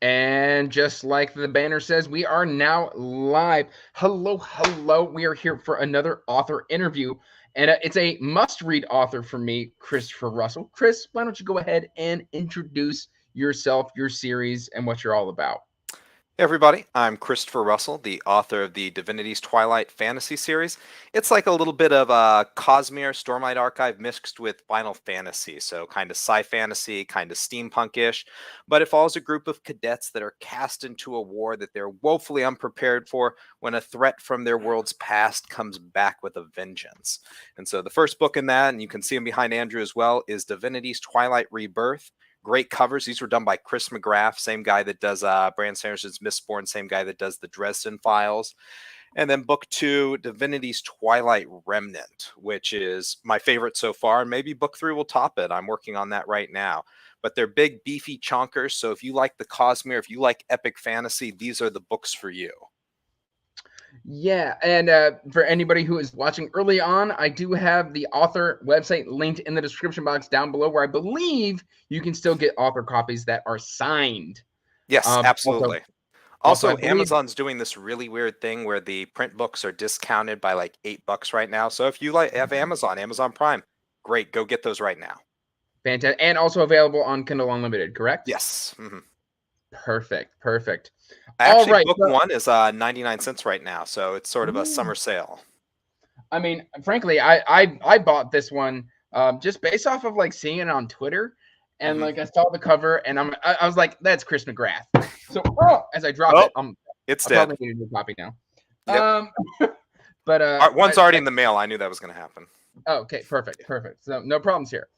And just like the banner says, we are now live. Hello, hello. We are here for another author interview. And it's a must-read author for me, Christopher Russell. Chris, why don't you go ahead and introduce yourself, your series, and what you're all about? Hey everybody, I'm Christopher Russell, the author of the Divinity's Twilight fantasy series. It's like a little bit of a Cosmere Stormlight Archive mixed with Final Fantasy, so kind of sci-fantasy, kind of steampunk-ish, but it follows a group of cadets that are cast into a war that they're woefully unprepared for when a threat from their world's past comes back with a vengeance. And so the first book in that, and you can see him behind Andrew as well, is Divinity's Twilight Rebirth. Great covers. These were done by Chris McGrath, same guy that does Brand Sanderson's Mistborn, same guy that does the Dresden Files. And then book 2, Divinity's Twilight Remnant, which is my favorite so far. Maybe book 3 will top it. I'm working on that right now. But they're big, beefy chonkers. So if you like the Cosmere, if you like epic fantasy, these are the books for you. Yeah, and for anybody who is watching early on, I do have the author website linked in the description box down below, where I believe you can still get author copies that are signed. Yes, absolutely. Also, I Also, believe Amazon's doing this really weird thing where the print books are discounted by like $8 right now. So if you have Amazon Prime, great, go get those right now. fantastic, and also available on Kindle Unlimited, correct? Yes. Perfect. All Actually, right. book So, 1 is 99 cents right now, so it's sort of a ooh, summer sale. I mean, frankly, I bought this one just based off of like seeing it on Twitter, and Mhm. like I saw the cover, and I was like, that's Chris McGrath. So as I drop Oh, it, it's I dead. probably need a new copy now. Yep. Um, but One's already in the mail. I knew that was going to happen. oh, okay, perfect. So no problems here.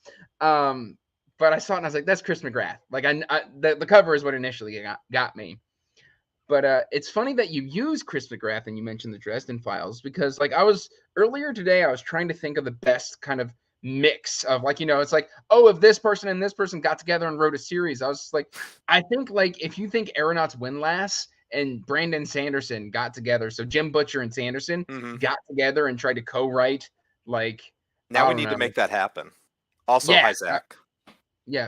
Um, but I saw it and I was like, that's Chris McGrath. Like the cover is what initially got me. But it's funny that you use Chris McGrath and you mentioned the Dresden Files, because like I was earlier today, I was trying to think of the best kind of mix of, like, it's like, oh, if this person and this person got together and wrote a series, I was just like, I think like if you think Aeronauts Windlass and Brandon Sanderson got together, so Jim Butcher and Sanderson Hmm. got together and tried to co-write, like, Now I we don't need to know. make that happen. Also, Yeah, hi, Zach.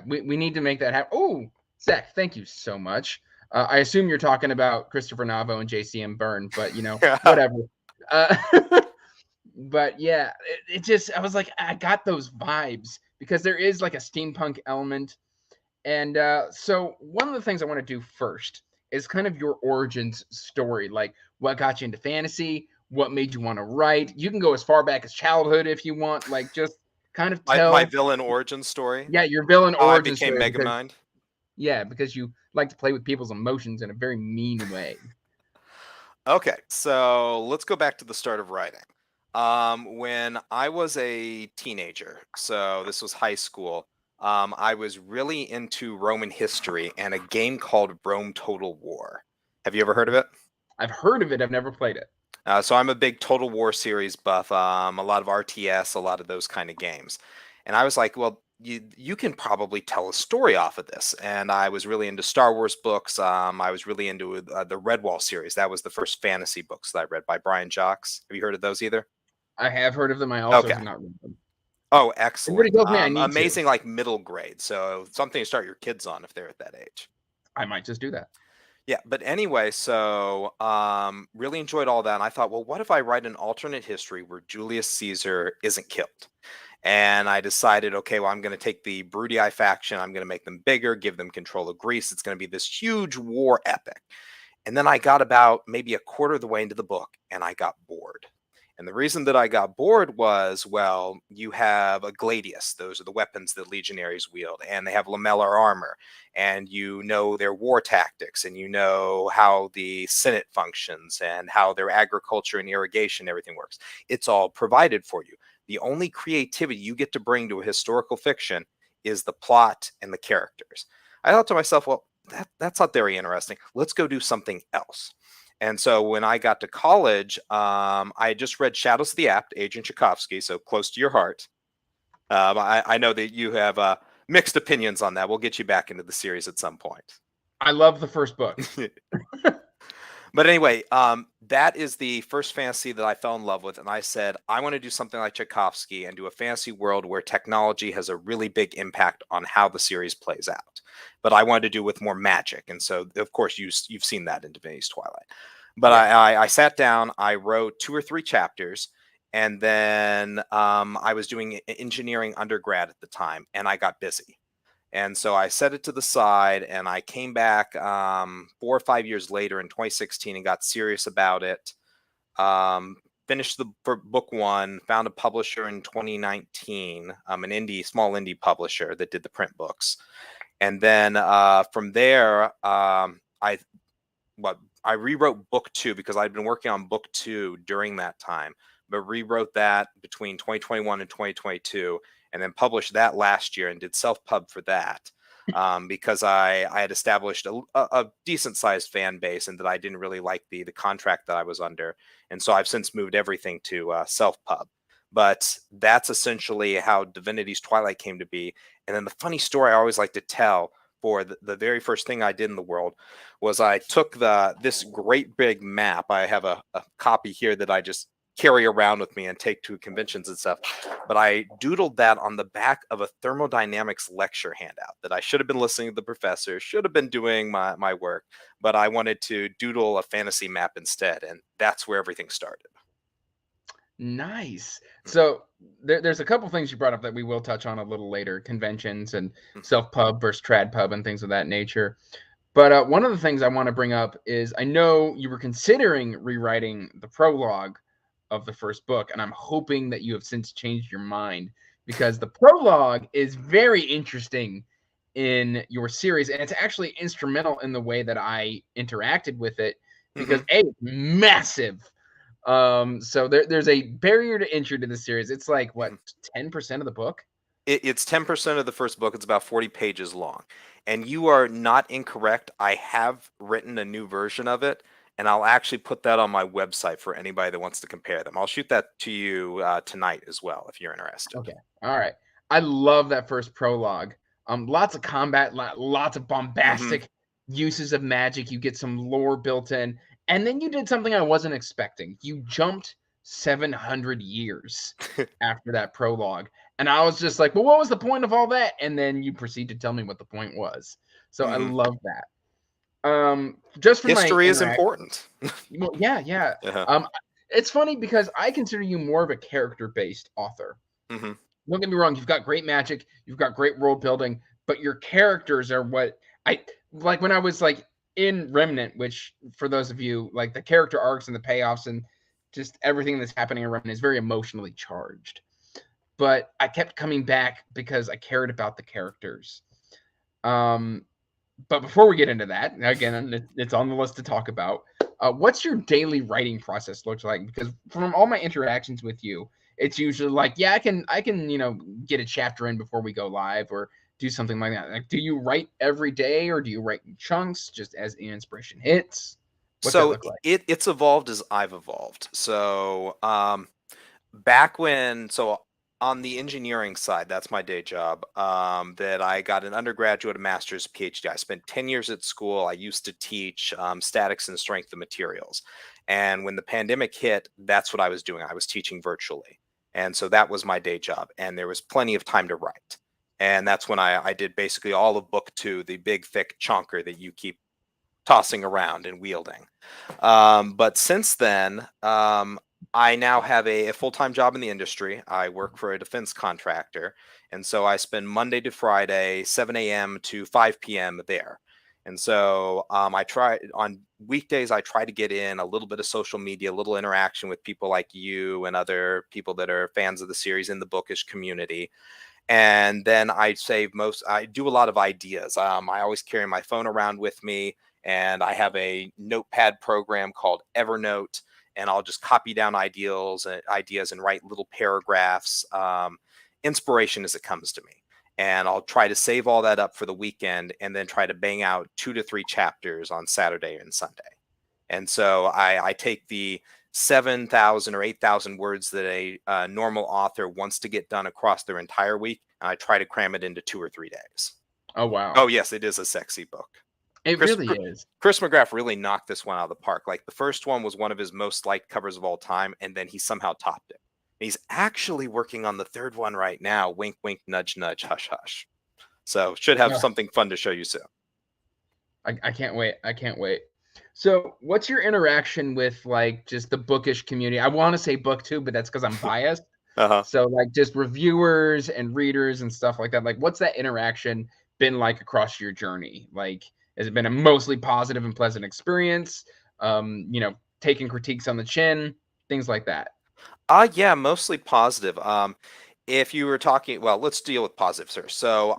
we need to make that happen. Oh, Zach, thank you so much. I assume you're talking about Christopher Navo and JCM Byrne, but whatever. Uh, but yeah, it just, I was like, I got those vibes because there is like a steampunk element. And so one of the things I want to do first is kind of your origins story, like what got you into fantasy, what made you want to write. You can go as far back as childhood if you want, like just kind of My tell, villain origin story. yeah, your villain How I origin became story, because Megamind. because you like to play with people's emotions in a very mean way. Okay, so let's go back to the start of writing. When I was a teenager, so this was high school, I was really into Roman history and a game called Rome Total War. Have you ever heard of it? I've heard of it. I've never played it. So I'm a big Total War series buff, a lot of RTS, a lot of those kind of games. And I was like, well, you can probably tell a story off of this. And I was really into Star Wars books. I was really into the Redwall series. That was the first fantasy books that I read by Brian Jacques. Have you heard of those either? I have heard of them. I also Okay. have not read them. Oh, Everybody excellent. tells me I need to. Amazing, like middle grade. So something to start your kids on if they're at that age. I might just do that. Yeah, but anyway, so really enjoyed all that. And I thought, well, what if I write an alternate history where Julius Caesar isn't killed? And I decided, okay, well, I'm going to take the Brutii faction, I'm going to make them bigger, give them control of Greece. It's going to be this huge war epic. And then I got about maybe a quarter of the way into the book and I got bored. And the reason that I got bored was, well, you have a gladius. Those are the weapons that legionaries wield. And they have lamellar armor. And you know their war tactics. And you know how the Senate functions and how their agriculture and irrigation, everything works. It's all provided for you. The only creativity you get to bring to a historical fiction is the plot and the characters. I thought to myself, well, that's not very interesting. Let's go do something else. And so when I got to college, I had just read Shadows of the Apt, Adrian Tchaikovsky, so close to your heart. I know that you have mixed opinions on that. We'll get you back into the series at some point. I love the first book. But anyway, that is the first fantasy that I fell in love with, and I said I want to do something like Tchaikovsky and do a fantasy world where technology has a really big impact on how the series plays out. But I wanted to do with more magic, and so of course you've seen that in Divinity's Twilight. But Yeah. I sat down, I wrote 2 or 3 chapters, and then I was doing engineering undergrad at the time, and I got busy. And so I set it to the side, and I came back 4 or 5 years later in 2016 and got serious about it. Finished for book 1, found a publisher in 2019, an small indie publisher that did the print books. And then from there, I rewrote book 2 because I'd been working on book 2 during that time, but rewrote that between 2021 and 2022, and then published that last year and did self-pub for that because I had established a decent-sized fan base, and that I didn't really like the contract that I was under, and so I've since moved everything to self-pub. But that's essentially how Divinity's Twilight came to be. And then the funny story I always like to tell for the very first thing I did in the world was I took this great big map. I have a copy here that I just carry around with me and take to conventions and stuff. But I doodled that on the back of a thermodynamics lecture handout that I should have been listening to the professor, should have been doing my work, but I wanted to doodle a fantasy map instead. And that's where everything started. Nice. So there's a couple things you brought up that we will touch on a little later, conventions and self-pub versus trad pub and things of that nature. But one of the things I want to bring up is I know you were considering rewriting the prologue of the first book, and I'm hoping that you have since changed your mind, because the prologue is very interesting in your series, and it's actually instrumental in the way that I interacted with it, because A, it's massive. So there's a barrier to entry to the series. It's like what, 10% of the book? It's 10% of the first book. It's about 40 pages long. And you are not incorrect. I have written a new version of it, and I'll actually put that on my website for anybody that wants to compare them. I'll shoot that to you tonight as well, if you're interested. Okay. All right. I love that first prologue. Lots of combat, lots of bombastic uses of magic. You get some lore built in. And then you did something I wasn't expecting. You jumped 700 years after that prologue. And I was just like, well, what was the point of all that? And then you proceed to tell me what the point was. So I love that. Just from history is important. Well, yeah. It's funny because I consider you more of a character-based author. Don't get me wrong, you've got great magic, you've got great world building, but your characters are what I like. When I was like in Remnant, which for those of you, like, the character arcs and the payoffs and just everything that's happening in Remnant is very emotionally charged. But I kept coming back because I cared about the characters. But before we get into that, again, it's on the list to talk about. What's your daily writing process looks like? Because from all my interactions with you, it's usually like, yeah, I can get a chapter in before we go live or do something like that. Like, do you write every day, or do you write in chunks just as the inspiration hits? What's that So look like? it's evolved as I've evolved. So back when, on the engineering side, that's my day job, that I got an undergraduate, a master's, PhD. I spent 10 years at school. I used to teach statics and strength of materials. And when the pandemic hit, that's what I was doing. I was teaching virtually. And so that was my day job. And there was plenty of time to write. And that's when I did basically all of book 2, the big, thick chonker that you keep tossing around and wielding. But since then, I now have a full-time job in the industry. I work for a defense contractor. And so I spend Monday to Friday, 7 a.m. to 5 p.m. there. And so I try on weekdays, I try to get in a little bit of social media, a little interaction with people like you and other people that are fans of the series in the bookish community. And then I do a lot of ideas. I always carry my phone around with me, and I have a notepad program called Evernote, and I'll just copy down ideas and write little paragraphs, inspiration as it comes to me. And I'll try to save all that up for the weekend and then try to bang out 2 to 3 chapters on Saturday and Sunday. And so I take the 7,000 or 8,000 words that a normal author wants to get done across their entire week, and I try to cram it into 2 or 3 days. Oh, wow. Oh, yes, it is a sexy book. It really is. Chris McGrath really knocked this one out of the park. Like, the first one was one of his most liked covers of all time, and then he somehow topped it. He's actually working on the third one right now. Wink, wink, nudge, nudge, hush, hush. So should have something fun to show you soon. I can't wait. I can't wait. So what's your interaction with like just the bookish community? I want to say BookTube, but that's because I'm biased. So like just reviewers and readers and stuff like that. Like, what's that interaction been like across your journey? Like, has it been a mostly positive and pleasant experience? Taking critiques on the chin, things like that. Yeah, mostly positive. If you were talking, well, let's deal with positives first. So,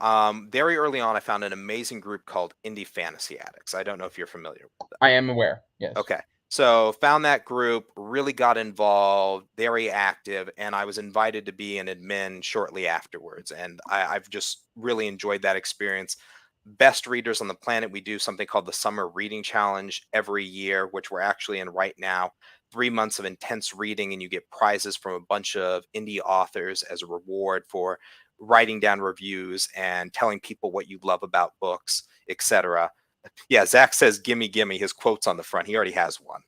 very early on, I found an amazing group called Indie Fantasy Addicts. I don't know if you're familiar with them. I am aware. Yes. Okay. So, found that group, really got involved, very active, and I was invited to be an admin shortly afterwards. And I've just really enjoyed that experience. Best readers on the planet. We do something called the Summer Reading Challenge every year, which we're actually in right now. 3 months of intense reading, and you get prizes from a bunch of indie authors as a reward for writing down reviews and telling people what you love about books, etc. Yeah, Zach says, "Gimme, gimme." His quote's on the front. He already has one.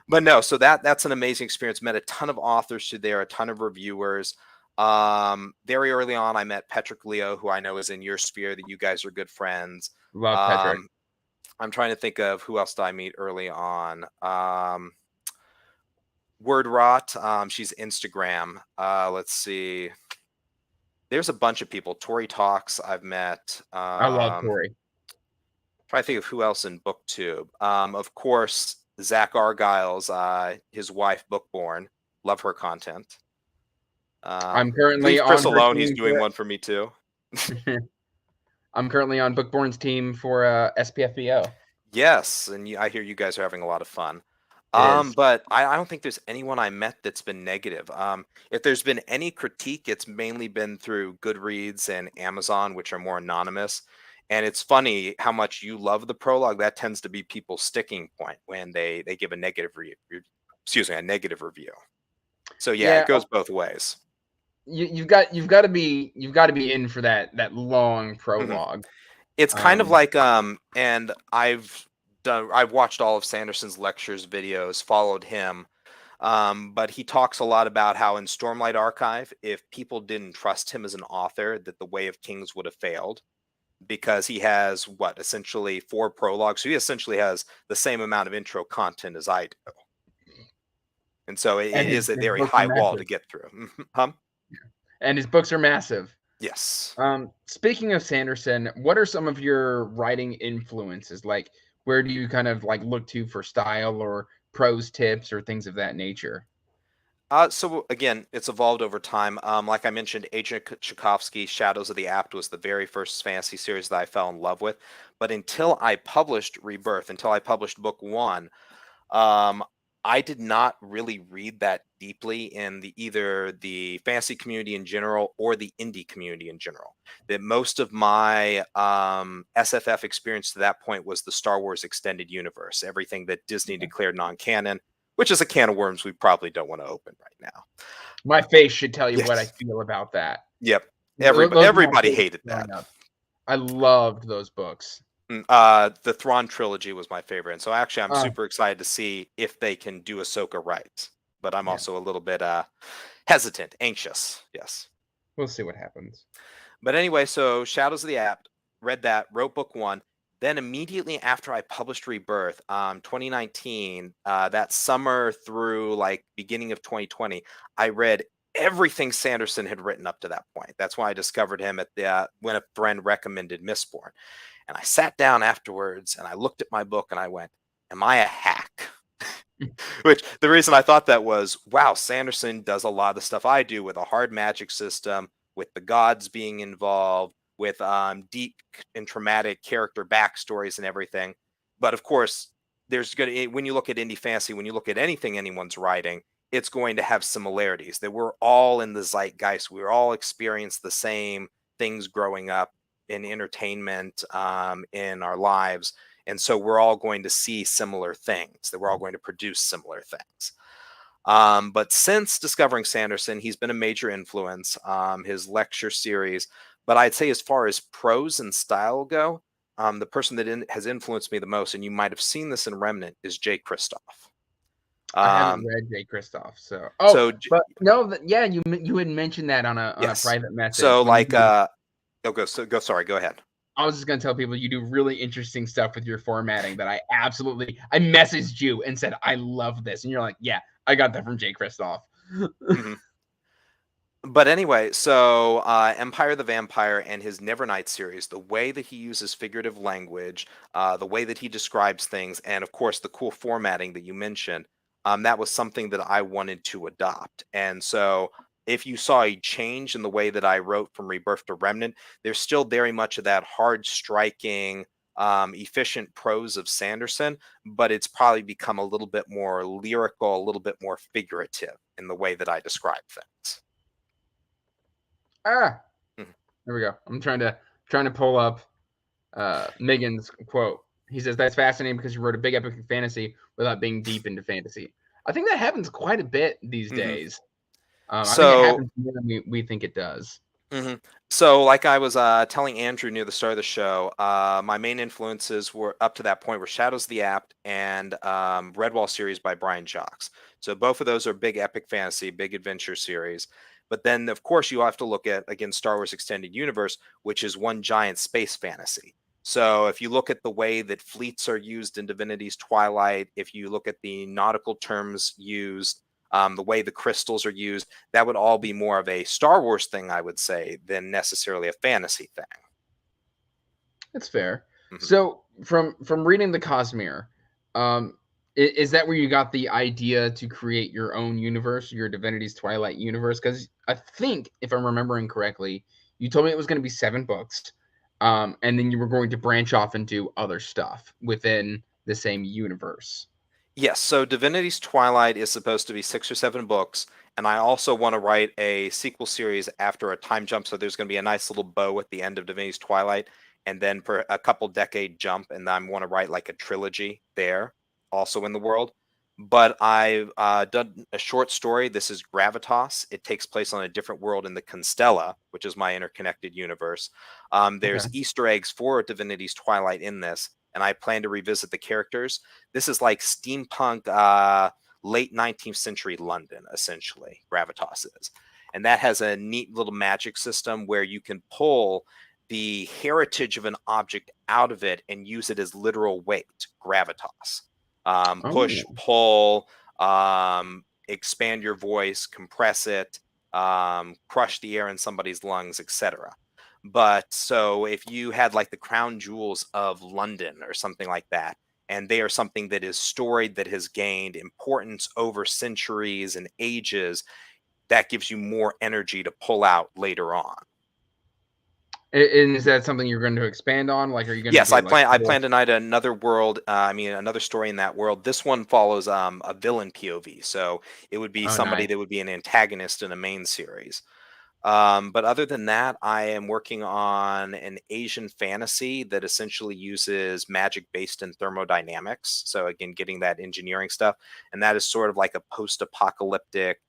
But no, so that's an amazing experience. Met a ton of authors through there, a ton of reviewers. Very early on, I met Patrick Leo, who I know is in your sphere, that you guys are good friends. Love Patrick. I'm trying to think of who else did I meet early on. Word Rot, she's Instagram. Let's see. There's a bunch of people. Tori Talks, I've met. I love Tori. Try to think of who else in BookTube. Of course, Zach Argyle's his wife, Bookborn. Love her content. I'm currently on Chris alone. He's doing one for me too. I'm currently on Bookborn's team for SPFBO. Yes, and I hear you guys are having a lot of fun. But I don't think there's anyone I met that's been negative. If there's been any critique, it's mainly been through Goodreads and Amazon, which are more anonymous. And it's funny how much you love the prologue. That tends to be people's sticking point when they give a negative review. A negative review. So yeah, it goes both ways. You've got to be in for that long prologue. Mm-hmm. It's kind of like and I've watched all of Sanderson's lectures, videos, followed him, but he talks a lot about how in Stormlight Archive, if people didn't trust him as an author, that the Way of Kings would have failed, because he has essentially 4 prologues. So he essentially has the same amount of intro content as I do, and so it is a very high wall to get through. And his books are massive. Yes. Speaking of Sanderson, what are some of your writing influences? Like, where do you kind of like look to for style or prose tips or things of that nature? So again, it's evolved over time. Like I mentioned, Agent Tchaikovsky, Shadows of the Apt was the very first fantasy series that I fell in love with. But until I published Rebirth, until I published book 1, I did not really read that deeply in either the fantasy community in general or the indie community in general. That most of my SFF experience to that point was the Star Wars extended universe, everything that Disney declared non-canon, which is a can of worms we probably don't want to open right now. My face should tell you what I feel about that. Yep. Everybody hated that. I loved those books. The Thrawn trilogy was my favorite, and so actually I'm super excited to see if they can do Ahsoka right. But I'm also a little bit hesitant, anxious. Yes, we'll see what happens. But anyway, so Shadows of the Apt, read that, wrote book 1. Then immediately after I published Rebirth, 2019, that summer through like beginning of 2020, I read everything Sanderson had written up to that point. That's why I discovered him when a friend recommended Mistborn. And I sat down afterwards and I looked at my book and I went, am I a hack? Which the reason I thought that was, wow, Sanderson does a lot of the stuff I do with a hard magic system, with the gods being involved, with deep and traumatic character backstories and everything. But of course, when you look at indie fantasy, when you look at anything anyone's writing, it's going to have similarities. That we're all in the zeitgeist. We all experience the same things growing up in entertainment, in our lives, and so we're all going to see similar things, that we're all going to produce similar things. But since discovering Sanderson, he's been a major influence. His lecture series, But I'd say as far as prose and style go, the person that has influenced me the most, and you might have seen this in Remnant, is Jay Kristoff. I haven't read Jay Kristoff, so but no, yeah, you had mentioned that on a private message. So like, go ahead. I was just gonna tell people you do really interesting stuff with your formatting that I messaged you and said I love this, and you're like, yeah, I got that from Jay Kristoff. Mm-hmm. But anyway, so Empire the Vampire and his Nevernight series, the way that he uses figurative language, the way that he describes things, and of course the cool formatting that you mentioned, that was something that I wanted to adopt. And so if you saw a change in the way that I wrote from Rebirth to Remnant, there's still very much of that hard striking, efficient prose of Sanderson, but it's probably become a little bit more lyrical, a little bit more figurative in the way that I describe things. There we go. I'm trying to pull up Megan's quote. He says, that's fascinating because you wrote a big epic fantasy without being deep into fantasy. I think that happens quite a bit these days. I think it happens more than we think it does. So like I was telling Andrew near the start of the show, my main influences were up to that point were Shadows of the Apt and Redwall series by Brian Jacques. So both of those are big epic fantasy, big adventure series. But then, of course, you have to look at, again, Star Wars Extended Universe, which is one giant space fantasy. So if you look at the way that fleets are used in Divinity's Twilight, if you look at the nautical terms used, the way the crystals are used, that would all be more of a Star Wars thing, I would say, than necessarily a fantasy thing. That's fair. So from reading the Cosmere, is that where you got the idea to create your own universe, your Divinity's Twilight universe? Because I think, if I'm remembering correctly, you told me it was going to be 7 books, and then you were going to branch off and do other stuff within the same universe. Yes, so Divinity's Twilight is supposed to be 6 or 7 books, and I also want to write a sequel series after a time jump, so there's going to be a nice little bow at the end of Divinity's Twilight, and then for a couple decade jump, and then I want to write like a trilogy there, also in the world. But I've done a short story. This is Gravitas. It takes place on a different world in the Constella, which is my interconnected universe. There's Easter eggs for Divinity's Twilight in this, and I plan to revisit the characters. This is like steampunk, late 19th century London, essentially, Gravitas is. And that has a neat little magic system where you can pull the heritage of an object out of it and use it as literal weight, gravitas. Push, pull, expand your voice, compress it, crush the air in somebody's lungs, etc. But so if you had like the crown jewels of London or something like that, and they are something that is storied, that has gained importance over centuries and ages, that gives you more energy to pull out later on. And is that something you're going to expand on? Like, are you going to? Yes, I plan tonight another world. Another story in that world. This one follows a villain POV, so it would be somebody that would be an antagonist in a main series. But other than that, I am working on an Asian fantasy that essentially uses magic based in thermodynamics. So again, getting that engineering stuff, and that is sort of like a post-apocalyptic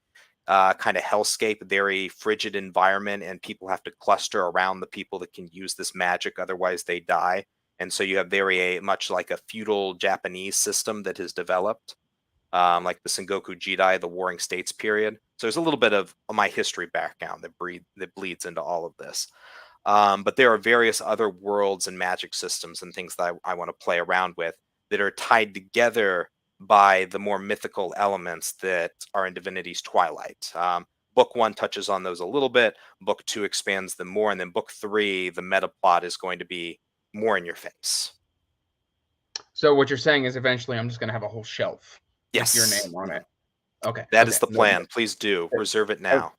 kind of hellscape, very frigid environment, and people have to cluster around the people that can use this magic, otherwise they die. And so you have very much like a feudal Japanese system that has developed, like the Sengoku Jidai, the Warring States period. So there's a little bit of my history background that bleeds into all of this. But there are various other worlds and magic systems and things that I want to play around with that are tied together by the more mythical elements that are in Divinity's Twilight. Book 1 touches on those a little bit. Book 2 expands them more. And then book 3, the meta plot is going to be more in your face. So what you're saying is eventually I'm just going to have a whole shelf with your name on it. Okay. That is the plan. Please do. Reserve it now.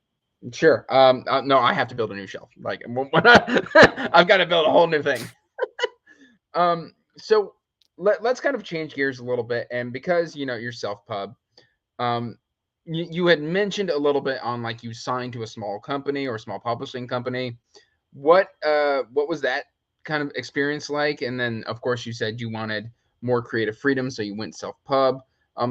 Sure. No, I have to build a new shelf. Like, I've got to build a whole new thing. So let's kind of change gears a little bit, and because you're SelfPub, you had mentioned a little bit on like you signed to a small company or a small publishing company. What was that kind of experience like? And then of course you said you wanted more creative freedom, so you went SelfPub.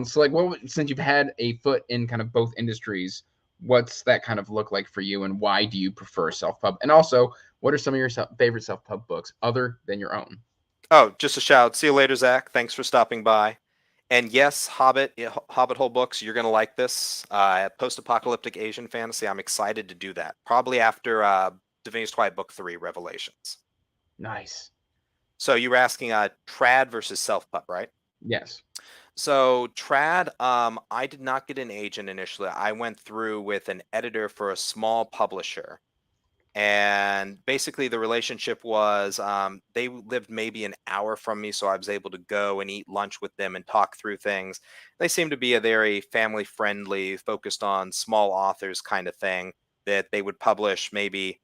So like, since you've had a foot in kind of both industries, what's that kind of look like for you, and why do you prefer self-pub? And also, what are some of your favorite self-pub books other than your own? Oh, just a shout. See you later, Zach. Thanks for stopping by. And yes, Hobbit Hole books, you're going to like this. Post-apocalyptic Asian fantasy. I'm excited to do that. Probably after Divinitys Twilight Book 3, Revelations. Nice. So you were asking trad versus self-pub, right? Yes. So trad, I did not get an agent initially. I went through with an editor for a small publisher. And basically the relationship was they lived maybe an hour from me, so I was able to go and eat lunch with them and talk through things. They seem to be a very family friendly, focused on small authors kind of thing, that they would publish maybe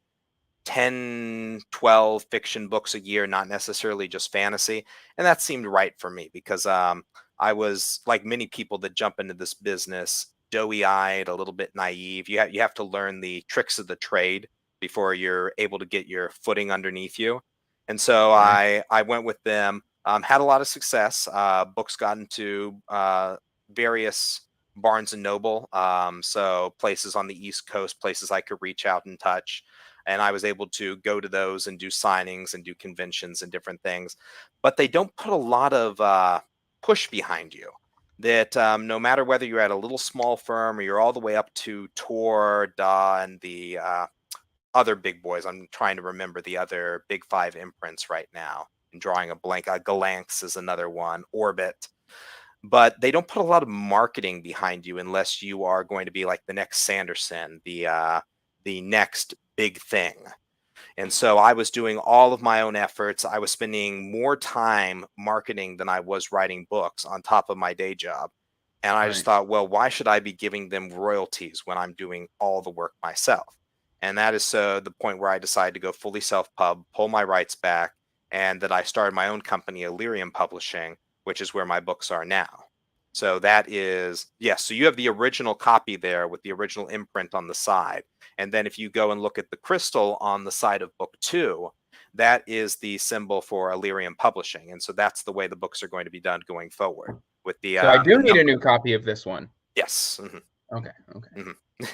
10, 12 fiction books a year, not necessarily just fantasy. And that seemed right for me because I was, like many people that jump into this business, doughy-eyed, a little bit naive. You have to learn the tricks of the trade before you're able to get your footing underneath you. And so Right. I went with them, had a lot of success. Books got into various Barnes and Noble, so places on the East Coast, places I could reach out and touch. And I was able to go to those and do signings and do conventions and different things. But they don't put a lot of push behind you. That no matter whether you're at a little small firm or you're all the way up to Tor, Da, and the other big boys. I'm trying to remember the other big 5 imprints right now and drawing a blank. Galanx is another one, Orbit. But they don't put a lot of marketing behind you unless you are going to be like the next Sanderson, the next big thing. And so I was doing all of my own efforts. I was spending more time marketing than I was writing books on top of my day job. And I just Right. thought, well, why should I be giving them royalties when I'm doing all the work myself? And that is the point where I decided to go fully self-pub, pull my rights back, and that I started my own company, Illyrium Publishing, which is where my books are now. So that is, yes, so you have the original copy there with the original imprint on the side. And then if you go and look at the crystal on the side of book 2, that is the symbol for Illyrium Publishing. And so that's the way the books are going to be done going forward with the So I do need a number. new copy of this one. Yes. Mm-hmm. Okay. Okay. Mm-hmm.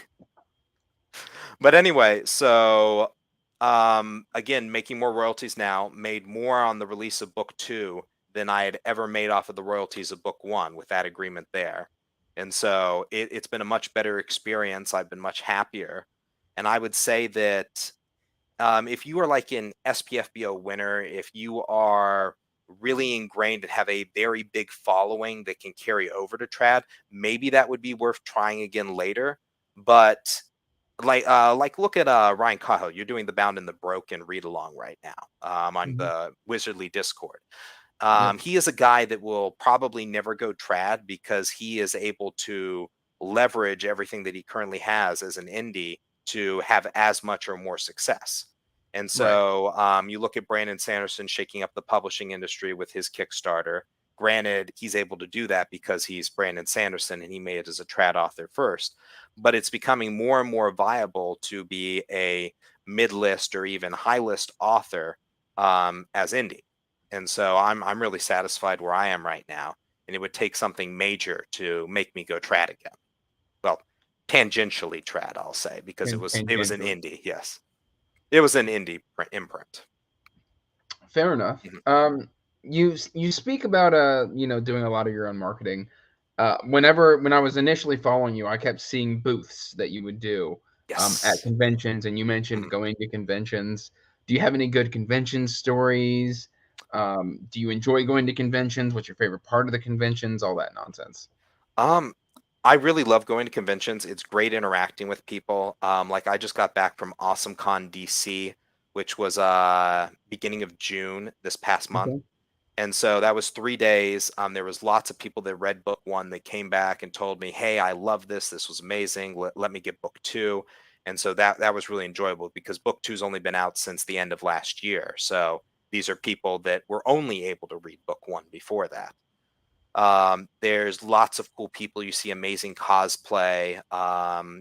But anyway, so again, making more royalties now, made more on the release of book 2 than I had ever made off of the royalties of book 1 with that agreement there. And so it's been a much better experience. I've been much happier. And I would say that if you are like an SPFBO winner, if you are really ingrained and have a very big following that can carry over to trad, maybe that would be worth trying again later. But like look at Ryan Cahill. You're doing the Bound and the Broken read along right now on Mhm. the Wizardly Discord. Yep. He is a guy that will probably never go trad because he is able to leverage everything that he currently has as an indie to have as much or more success. And Right. so you look at Brandon Sanderson shaking up the publishing industry with his Kickstarter. Granted, he's able to do that because he's Brandon Sanderson and he made it as a trad author first. But it's becoming more and more viable to be a mid-list or even high-list author as indie. And so I'm really satisfied where I am right now. And it would take something major to make me go trad again. Well, tangentially trad, I'll say, because it was an Tangentially. indie. Yes, it was an indie imprint. Fair enough. Mhm. You speak about doing a lot of your own marketing. When I was initially following you, I kept seeing booths that you would do at Yes. conventions, and you mentioned Mhm. going to conventions. Do you have any good convention stories? Do you enjoy going to conventions? What's your favorite part of the conventions? All that nonsense. Um, I really love going to conventions. It's great interacting with people. Like I just got back from AwesomeCon DC, which was beginning of June this past month. Okay. And so that was 3 days. There was lots of people that read book 1 that came back and told me, "Hey, I love this. This was amazing. Let me get book 2." And so that was really enjoyable because book 2's only been out since the end of last year. So these are people that were only able to read book 1 before that. There's lots of cool people. You see amazing cosplay.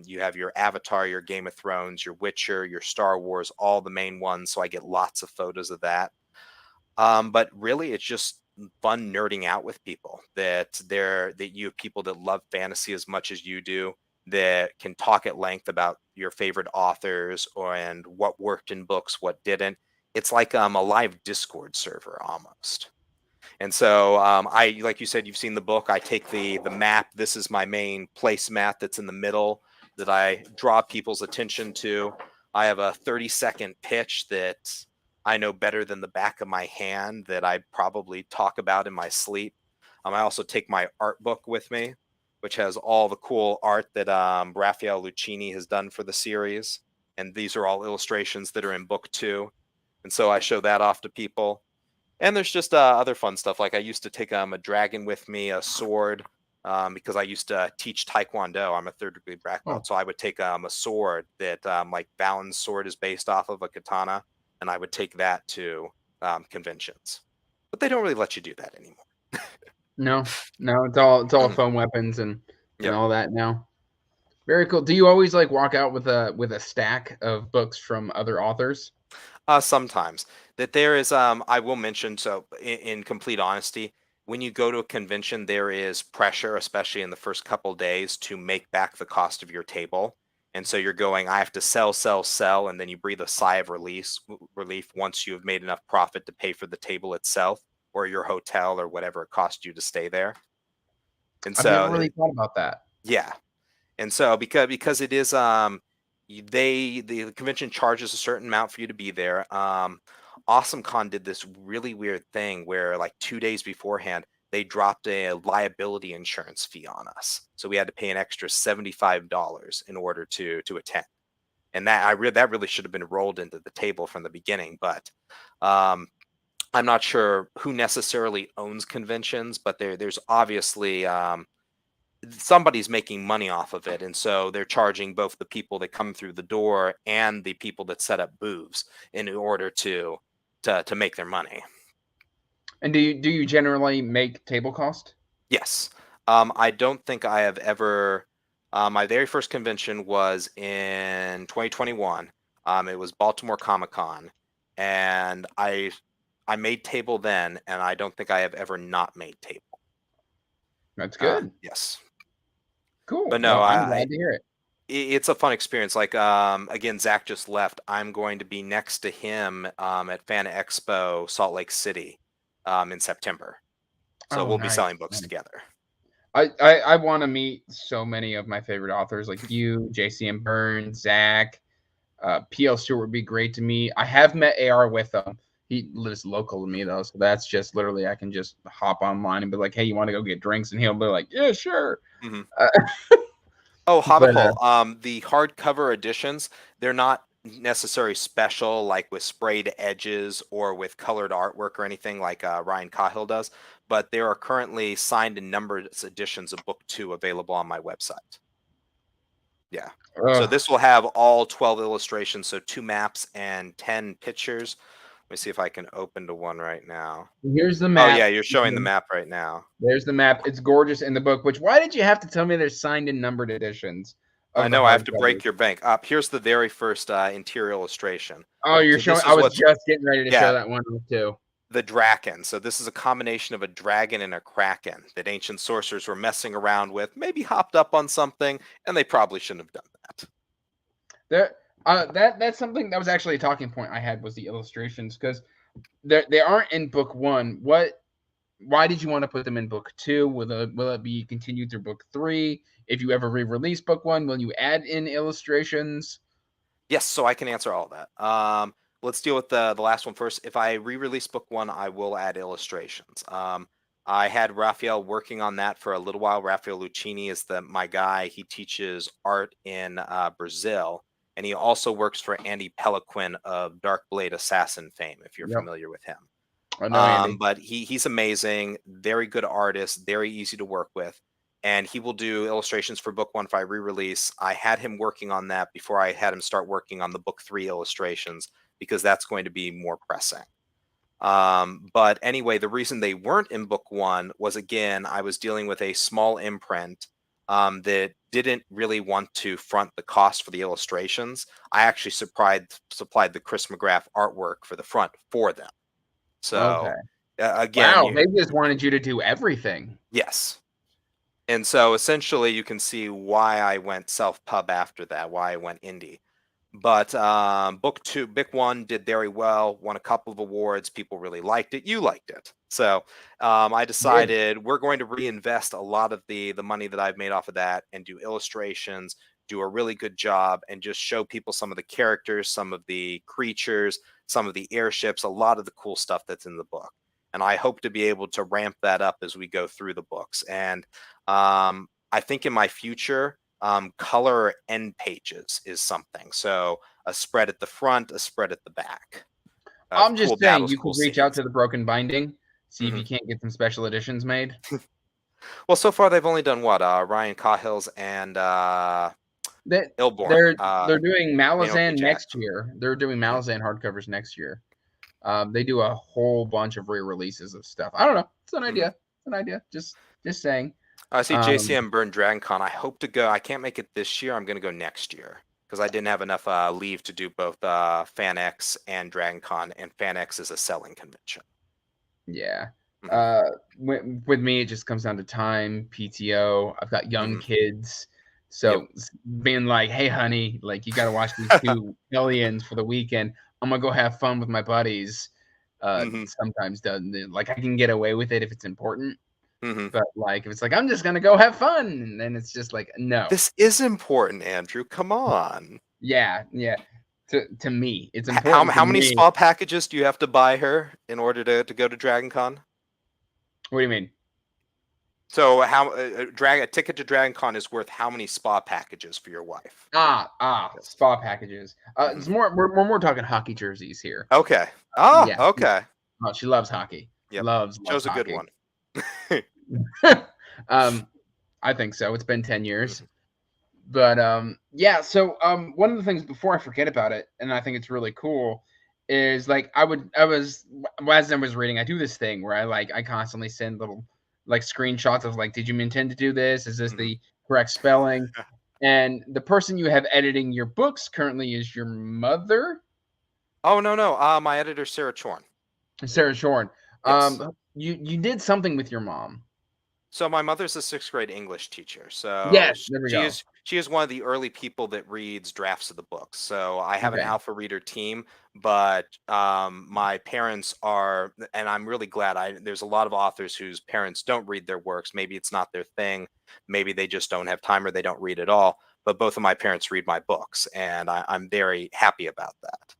You have your Avatar, your Game of Thrones, your Witcher, your Star Wars, all the main ones. So I get lots of photos of that. But really, it's just fun nerding out with people that you have people that love fantasy as much as you do. that can talk at length about your favorite authors and what worked in books, what didn't. It's like a live Discord server almost. And so I, like you said, you've seen the book. I take the map. This is my main placemat that's in the middle that I draw people's attention to. I have a 30-second pitch that I know better than the back of my hand that I probably talk about in my sleep. I also take my art book with me, which has all the cool art that Raphael Lucchini has done for the series. And these are all illustrations that are in book 2. And so I show that off to people. And there's just other fun stuff. Like I used to take a dragon with me, a sword, because I used to teach Taekwondo. I'm a 3rd degree black belt. So I would take a sword that like Balin's sword is based off of a katana. And I would take that to conventions. But they don't really let you do that anymore. No, it's all foam weapons and all that now. Very cool. Do you always like walk out with a stack of books from other authors? Sometimes. That there is, I will mention, so in complete honesty, when you go to a convention, there is pressure, especially in the first couple days, to make back the cost of your table. And so you're going, I have to sell, and then you breathe a sigh of relief once you have made enough profit to pay for the table itself or your hotel or whatever it cost you to stay there. And I've never really thought about that. Yeah. And so because it is the convention charges a certain amount for you to be there. AwesomeCon did this really weird thing where like 2 days beforehand they dropped a liability insurance fee on us, so we had to pay an extra $75 in order to attend. And that really should have been rolled into the table from the beginning. But I'm not sure who necessarily owns conventions, but there's obviously somebody's making money off of it, and so they're charging both the people that come through the door and the people that set up booths in order to make their money. And do you generally make table cost? Yes. I don't think I have ever. My very first convention was in 2021. It was Baltimore Comic-Con, and I made table then, and I don't think I have ever not made table. That's good. Yes. Cool. But no, I'm glad to hear it. It's a fun experience. Like again, Zach just left. I'm going to be next to him at Fan Expo Salt Lake City in September. So we'll be selling books together. I want to meet so many of my favorite authors, like you, JCM Byrne, Zach, P.L. Stewart would be great to meet. I have met AR with him. He lives local to me though, so that's just literally I can just hop online and be like, "Hey, you want to go get drinks?" And he'll be like, "Yeah, sure." Mm-hmm. Oh, Hobbit Hole. The hardcover editions, they're not necessarily special, like with sprayed edges or with colored artwork or anything like Ryan Cahill does, but there are currently signed and numbered editions of Book 2 available on my website. Yeah. So this will have all 12 illustrations, so 2 maps and 10 pictures. Let me see if I can open to one right now. Here's the map. Oh, yeah, you're showing the map right now. There's the map. It's gorgeous in the book, which why did you have to tell me there's signed and numbered editions? I know I have to break your bank. Here's the very first interior illustration. Oh, you're showing. I was just getting ready to show that one too. The Draken. So this is a combination of a dragon and a kraken that ancient sorcerers were messing around with, maybe hopped up on something, and they probably shouldn't have done that. That's something that was actually a talking point I had, was the illustrations, because they aren't in book 1. Why did you want to put them in book 2? Will it be continued through book 3? If you ever re-release book 1, will you add in illustrations? Yes, so I can answer all that. Let's deal with the last one first. If I re-release book 1, I will add illustrations. I had Raphael working on that for a little while. Raphael Lucchini is my guy. He teaches art in Brazil, and he also works for Andy Peliquin of Dark Blade Assassin fame, if you're familiar with him. I know Andy. But he's amazing, very good artist, very easy to work with. And he will do illustrations for book 1 if I re-release. I had him working on that before I had him start working on the book 3 illustrations, because that's going to be more pressing. But anyway, the reason they weren't in book 1 was, again, I was dealing with a small imprint that didn't really want to front the cost for the illustrations. I actually supplied the Chris McGrath artwork for the front for them. So again, wow, they just wanted you to do everything. Yes. And so essentially you can see why I went self-pub after that, why I went indie. But book one did very well, won a couple of awards. People really liked it. You liked it. So I Yeah. decided we're going to reinvest a lot of the money that I've made off of that and do illustrations, do a really good job, and just show people some of the characters, some of the creatures, some of the airships, a lot of the cool stuff that's in the book. And I hope to be able to ramp that up as we go through the books. And I think in my future, color end pages is something. So a spread at the front, a spread at the back of I'm cool just saying battles, you cool could reach out scenes. to the Broken Binding, see if Hmm. you can't get some special editions made. Well, so far they've only done what? Ryan Cahill's and That Ilborn. they're doing Raynor K. Malazan next Jackson. year. They're doing Mhm. Malazan hardcovers next year. They do a whole bunch of re-releases of stuff. I don't know. It's an Mhm. idea. It's an idea. Just saying. I see Um, JCM Burn Dragon Con. I hope to go. I can't make it this year. I'm going to go next year because I didn't have enough leave to do both FanX and Dragon Con, and FanX is a selling convention. yeah. Hmm. With me, it just comes down to time, PTO. I've got young Hmm. kids, Yep. so being like, "Hey, honey, like you got to watch these two aliens for the weekend. I'm gonna go have fun with my buddies." Hmm. Sometimes doesn't like I can get away with it if it's important, Hmm. but like if it's like I'm just gonna go have fun, and then it's just like no, This is important, Andrew. Come on. yeah, yeah. To me, it's How important to how many me. spa packages do you have to buy her in order to go to Dragon Con? What do you mean? So how a ticket to Dragon Con is worth how many spa packages for your wife? Yes. Spa packages. Hmm. It's more. We're more talking hockey jerseys here. Okay. Yeah. Okay. Oh, she loves hockey. Yep. Loves Chose a good hockey. one. um, I think so. It's been 10 years. Mhm. But yeah, so one of the things before I forget about it, and I think it's really cool, is like I was as I was reading, I do this thing where I constantly send little like screenshots of like, did you intend to do this? Is this Mhm. the correct spelling? And the person you have editing your books currently is your mother, Oh no. My editor Sarah Chorn. Sarah Shorn. Yes. You did something with your mom. So my mother's a sixth grade English teacher. So Yes, there we she go. is she is one of the early people that reads drafts of the books. So I have an Okay. alpha reader team, but my parents are, and I'm really glad. There's a lot of authors whose parents don't read their works. Maybe it's not their thing. Maybe they just don't have time or they don't read at all. But both of my parents read my books, and I'm very happy about that.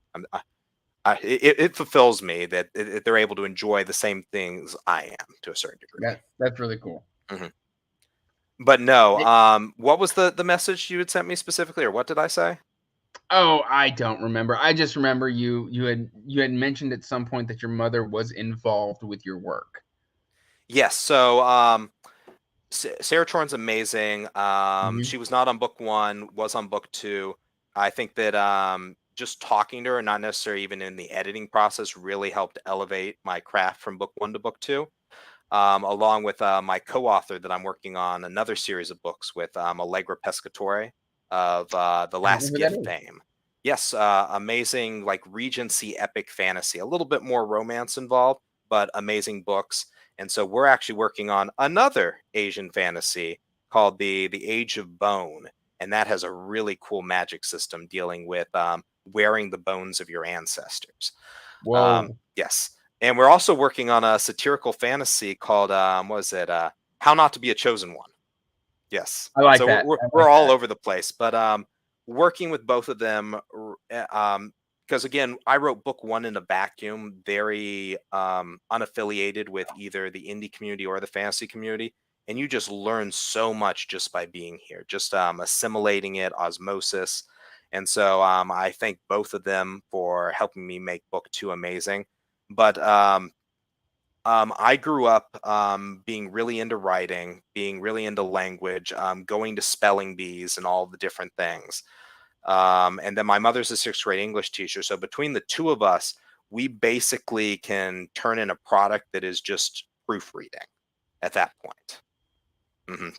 It fulfills me that they're able to enjoy the same things I am to a certain degree. That's really cool. Mhm. But no, what was the message you had sent me specifically, or what did I say? Oh, I don't remember. I just remember you had mentioned at some point that your mother was involved with your work. Yes. So Sarah Chorn's amazing. Mhm. She was not on book one, was on book two. I think that just talking to her, not necessarily even in the editing process, really helped elevate my craft from book one to book two. Along with my co-author that I'm working on another series of books with, Allegra Pescatore of The I don't know Last who that Gift is. fame. Yes, amazing, like Regency epic fantasy, a little bit more romance involved, but amazing books. And so we're actually working on another Asian fantasy called the Age of Bone, and that has a really cool magic system dealing with wearing the bones of your ancestors. Whoa. Yes. And we're also working on a satirical fantasy called what is it? How Not to Be a Chosen One. Yes. I like So that. I like we're all that. over the place, but working with both of them, because again, I wrote book one in a vacuum, very unaffiliated with either the indie community or the fantasy community, and you just learn so much just by being here, just assimilating it, osmosis. And so I thank both of them for helping me make book two amazing. But I grew up being really into writing, being really into language, going to spelling bees and all the different things. And then my mother's a sixth grade English teacher. So between the two of us, we basically can turn in a product that is just proofreading at that point. Hmm. And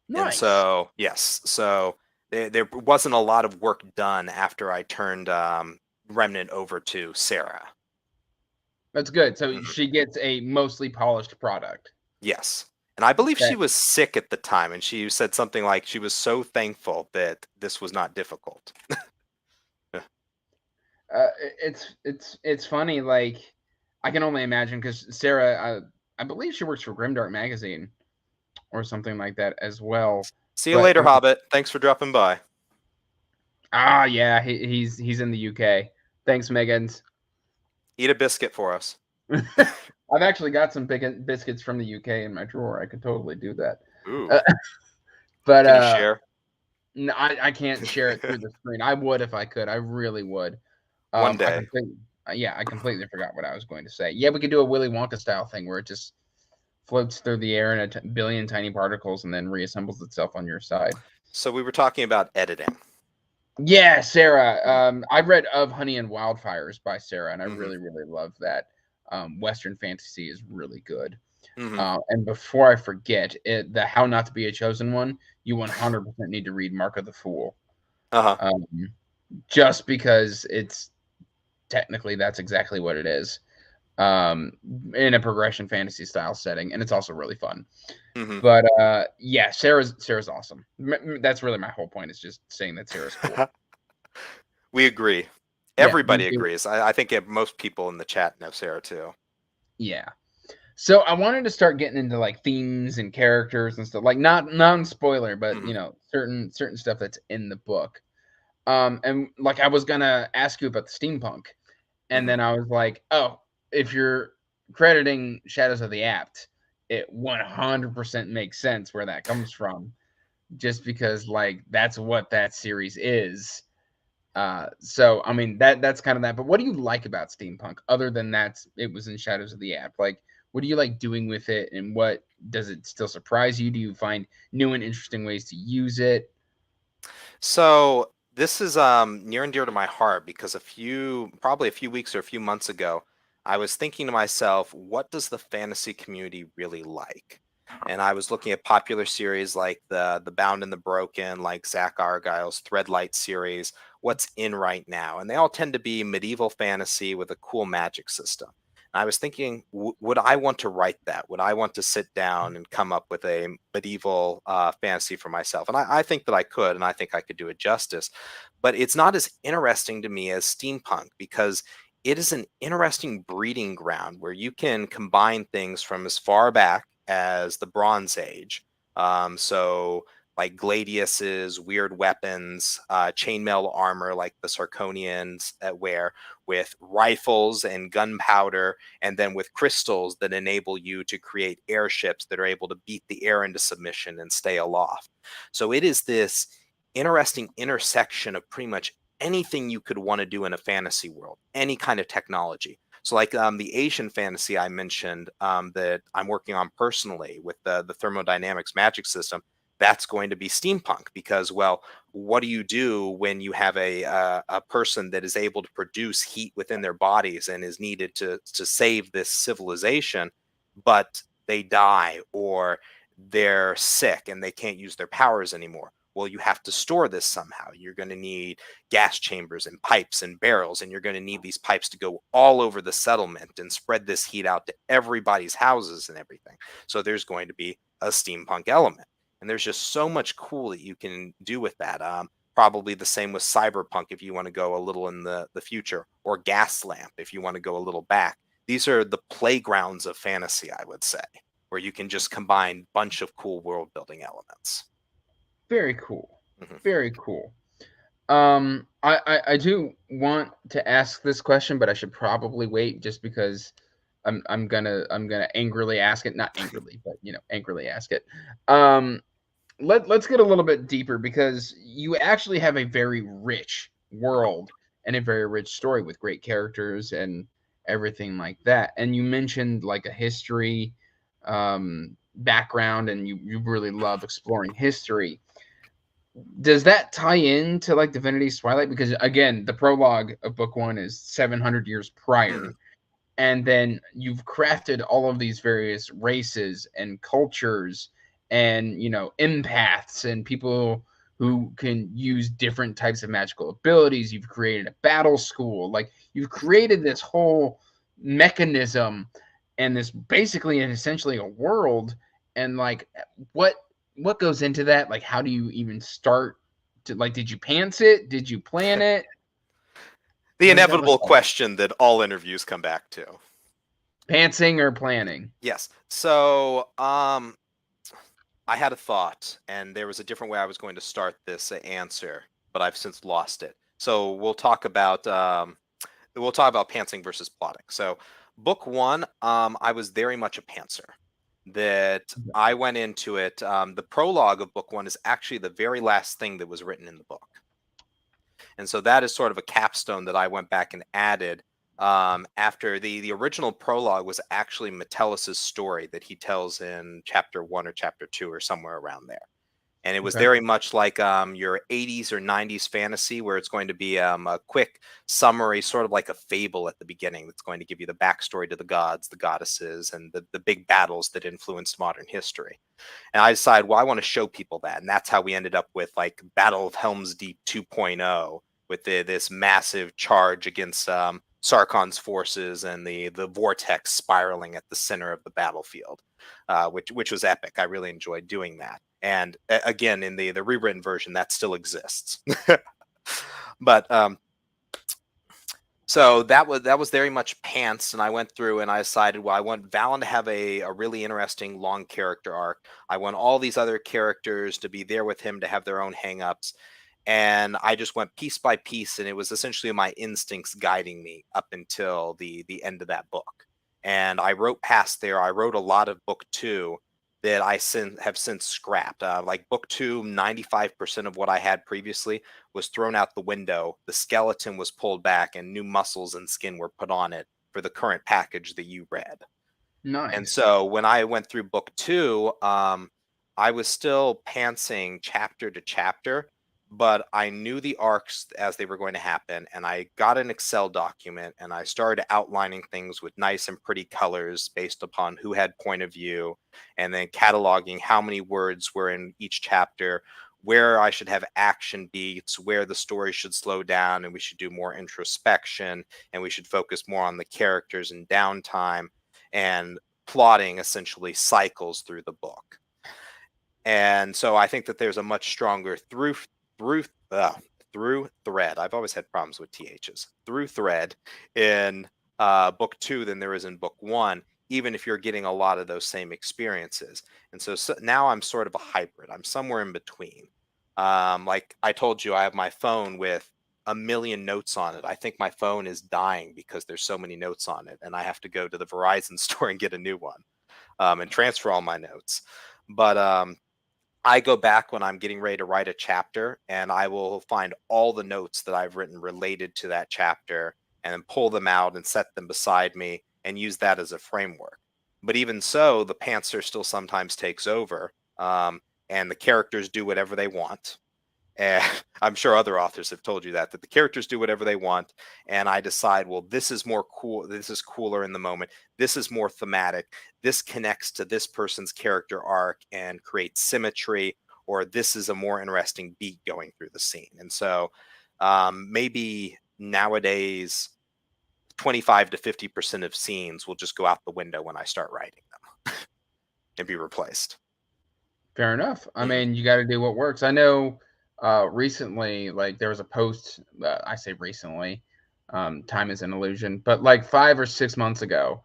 Nice. so, yes, so there wasn't a lot of work done after I turned Remnant over to Sarah. That's good. So Mhm. she gets a mostly polished product. Yes. And I believe she that was sick at the time, and she said something like she was so thankful that this was not difficult. it's funny. Like, I can only imagine because Sarah, I believe she works for Grimdark magazine or something like that as well. See you But later, Hobbit. Thanks for dropping by. yeah, he's in the UK. Thanks, Meggans. Eat a biscuit for us. I've actually got some big biscuits from the UK in my drawer. I could totally do that. Ooh. But Can you share? no, I can't share it through the screen. I would if I could. I really would. One day. I completely forgot what I was going to say. Yeah, we could do a Willy Wonka style thing where it just floats through the air in a billion tiny particles and then reassembles itself on your side. So we were talking about editing. Yeah, Sarah. I read Of Honey and Wildfires by Sarah, and I really, really love that. Western fantasy is really good. And before I forget, the How Not to Be a Chosen One, you 100% need to read Mark of the Fool. Just because it's technically that's exactly what it is, in a progression fantasy style setting, and it's also really fun. But yeah, Sarah's awesome. That's really my whole point, is just saying that Sarah's cool. We agree. Everybody agrees. I think most people in the chat know Sarah too. Yeah. So I wanted to start getting into like themes and characters and stuff, like not non-spoiler, but you know, certain stuff that's in the book. And like I was gonna ask you about the steampunk, and then I was like, oh, if you're crediting Shadows of the Apt, it 100% makes sense where that comes from, just because like that's what that series is. So I mean that's kind of that. But what do you like about steampunk other than that it was in Shadows of the Apt? Like, what do you like doing with it, and what does it still surprise you? Do you find new and interesting ways to use it? So this is near and dear to my heart because probably a few weeks or a few months ago, I was thinking to myself, what does the fantasy community really like? And I was looking at popular series like the Bound and the Broken, like Zach Argyle's Threadlight series, what's in right now. And they all tend to be medieval fantasy with a cool magic system. I was thinking, would I want to write that? Would I want to sit down and come up with a medieval fantasy for myself? And I think that I could, and I think I could do it justice. But it's not as interesting to me as steampunk because it is an interesting breeding ground where you can combine things from as far back as the Bronze Age. So like gladiuses, weird weapons, chainmail armor like the Sarkonians wear, with rifles and gunpowder, and then with crystals that enable you to create airships that are able to beat the air into submission and stay aloft. So it is this interesting intersection of pretty much anything you could want to do in a fantasy world, any kind of technology. So like the Asian fantasy I mentioned that I'm working on personally with the thermodynamics magic system, that's going to be steampunk because, well, what do you do when you have a person that is able to produce heat within their bodies and is needed to save this civilization, but they die or they're sick and they can't use their powers anymore? Well, you have to store this somehow. You're going to need gas chambers and pipes and barrels, and you're going to need these pipes to go all over the settlement and spread this heat out to everybody's houses and everything. So there's going to be a steampunk element. And there's just so much cool that you can do with that. Probably the same with cyberpunk if you want to go a little in the future, or Gaslamp if you want to go a little back. These are the playgrounds of fantasy, I would say, where you can just combine a bunch of cool world building elements. Very cool. Very cool. I do want to ask this question, but I should probably wait just because I'm gonna angrily ask it. Not angrily, but you know, angrily ask it. Let's get a little bit deeper because you actually have a very rich world and a very rich story with great characters and everything like that. And you mentioned like a history background, and you really love exploring history. Does that tie into like Divinity's Twilight? Because again, the prologue of book 1 is 700 years prior. And then you've crafted all of these various races and cultures and, you know, empaths and people who can use different types of magical abilities. You've created a battle school. Like, you've created this whole mechanism and this basically and essentially a world. And like, what goes into that? Like, how do you even start to, like, did you pants it? Did you plan it? The What was inevitable like? question that all interviews come back to. Pantsing or planning? Yes. So, I had a thought, and there was a different way I was going to start this answer, but I've since lost it. So we'll talk about pantsing versus plotting. So, book one, I was very much a pantser. That I went into it. The prologue of book one is actually the very last thing that was written in the book. And so that is sort of a capstone that I went back and added after the original prologue was actually Metellus's story that he tells in chapter 1 or chapter 2 or somewhere around there. And it was Okay. very much like your 80s or 90s fantasy, where it's going to be a quick summary, sort of like a fable at the beginning, that's going to give you the backstory to the gods, the goddesses, and the big battles that influenced modern history. And I decided, well, I want to show people that. And that's how we ended up with like Battle of Helm's Deep 2.0, with this massive charge against Sarkon's forces and the vortex spiraling at the center of the battlefield, which was epic. I really enjoyed doing that. And again, in the rewritten version, that still exists. But so that was very much pants, and I went through and I decided, well, I want Valen to have a really interesting long character arc. I want all these other characters to be there with him, to have their own hangups. And I just went piece by piece, and it was essentially my instincts guiding me up until the end of that book. And I wrote past there. I wrote a lot of book two that I have since scrapped. Like book two, 95% of what I had previously was thrown out the window. The skeleton was pulled back, and new muscles and skin were put on it for the current package that you read. Nice. And so when I went through book two, I was still pantsing chapter to chapter, but I knew the arcs as they were going to happen. And I got an Excel document, and I started outlining things with nice and pretty colors based upon who had point of view, and then cataloging how many words were in each chapter, where I should have action beats, where the story should slow down and we should do more introspection, and we should focus more on the characters and downtime, and plotting essentially cycles through the book. And so I think that there's a much stronger through thread. I've always had problems with THs. Through thread in book two than there is in book one, even if you're getting a lot of those same experiences. And so now I'm sort of a hybrid. I'm somewhere in between. Like I told you, I have my phone with a million notes on it. I think my phone is dying because there's so many notes on it, and I have to go to the Verizon store and get a new one and transfer all my notes. But I go back when I'm getting ready to write a chapter, and I will find all the notes that I've written related to that chapter and then pull them out and set them beside me and use that as a framework. But even so, the pantser still sometimes takes over, and the characters do whatever they want. And I'm sure other authors have told you that the characters do whatever they want. And I decide, well, this is more cool. This is cooler in the moment. This is more thematic. This connects to this person's character arc and creates symmetry, or this is a more interesting beat going through the scene. And so maybe nowadays, 25 to 50% of scenes will just go out the window when I start writing them and be replaced. Fair enough. I mean, you got to do what works. I know recently, like there was a post, I say recently, time is an illusion, but like 5 or 6 months ago,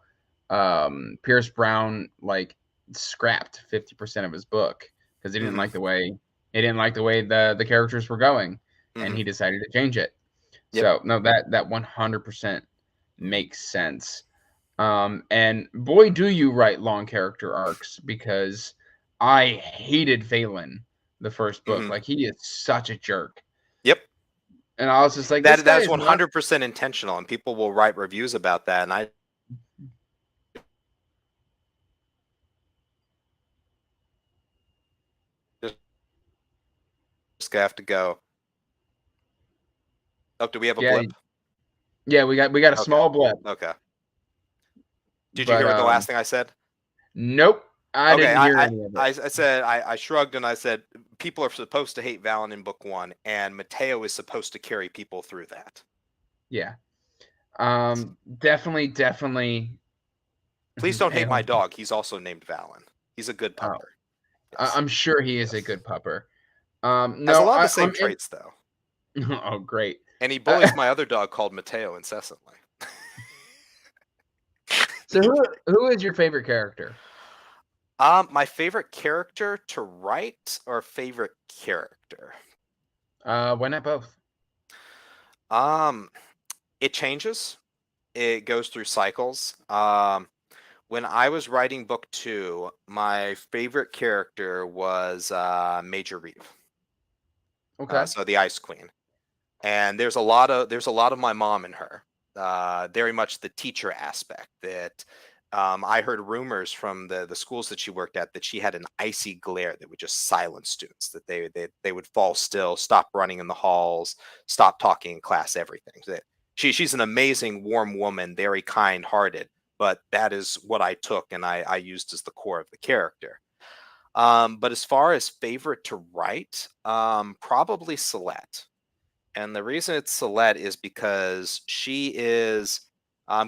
Pierce Brown like scrapped 50% of his book because he didn't like the way the characters were going, and he decided to change it. Yep. So no, that 100% makes sense. And boy, do you write long character arcs, because I hated Valen the first book. Like, he is such a jerk. Yep. And I was just like, that is 100% intentional, and people will write reviews about that. And I just have to go. Oh, do we have a blip? Yeah, we got a small blip. Okay. Did you hear the last thing I said? Nope. I didn't hear any of it. I said, I shrugged and I said, people are supposed to hate Valen in book one, and Mateo is supposed to carry people through that. Yeah. Definitely. Please don't hate my dog. He's also named Valen. He's a good Oh, pupper. Yes. I'm sure he is a Yes. good pupper. Has a No, lot of the I'm same in. traits though. Oh, great. And he Uh, bullies my other dog called Mateo incessantly. so who is your favorite character? My favorite character to write or favorite character? Why not both? Um, it changes. It goes through cycles. When I was writing book 2, my favorite character was Major Reeve. Okay. So the Ice Queen. And there's a lot of my mom in her. Very much the teacher aspect that I heard rumors from the schools that she worked at that she had an icy glare that would just silence students, that they would fall still, stop running in the halls, stop talking in class, everything. That she's an amazing, warm woman, very kind-hearted, but that is what I took and I used as the core of the character. But as far as favorite to write, probably Celeste. And the reason it's Celeste is because she is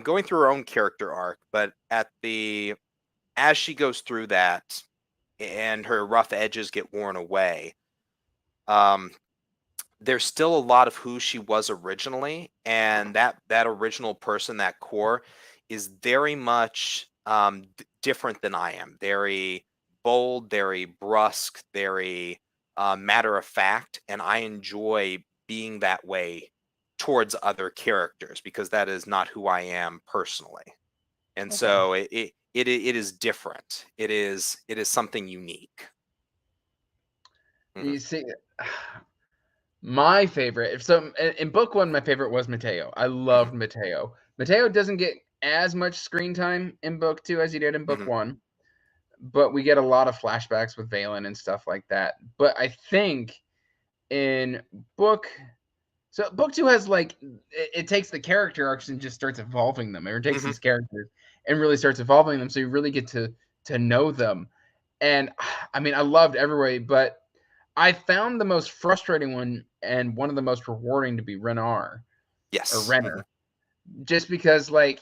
going through her own character arc, but as she goes through that and her rough edges get worn away, um, there's still a lot of who she was originally, and that original person, that core, is very much different than I am. Very bold, very brusque, very matter of fact, and I enjoy being that way towards other characters because that is not who I am personally. And Okay. so it is different. It is something unique. You Mhm. see, my favorite. So in book 1, my favorite was Mateo. I Mhm. loved Mateo. Mateo doesn't get as much screen time in book 2 as he did in book Mhm. 1, but we get a lot of flashbacks with Valen and stuff like that. But I think in book so book 2 has like it takes the character arcs and just starts evolving them. Or it takes Mhm. these characters and really starts evolving them, so you really get to know them. And I mean, I loved every way, but I found the most frustrating one and one of the most rewarding to be Renar or Yes. Mhm. Renner, just because like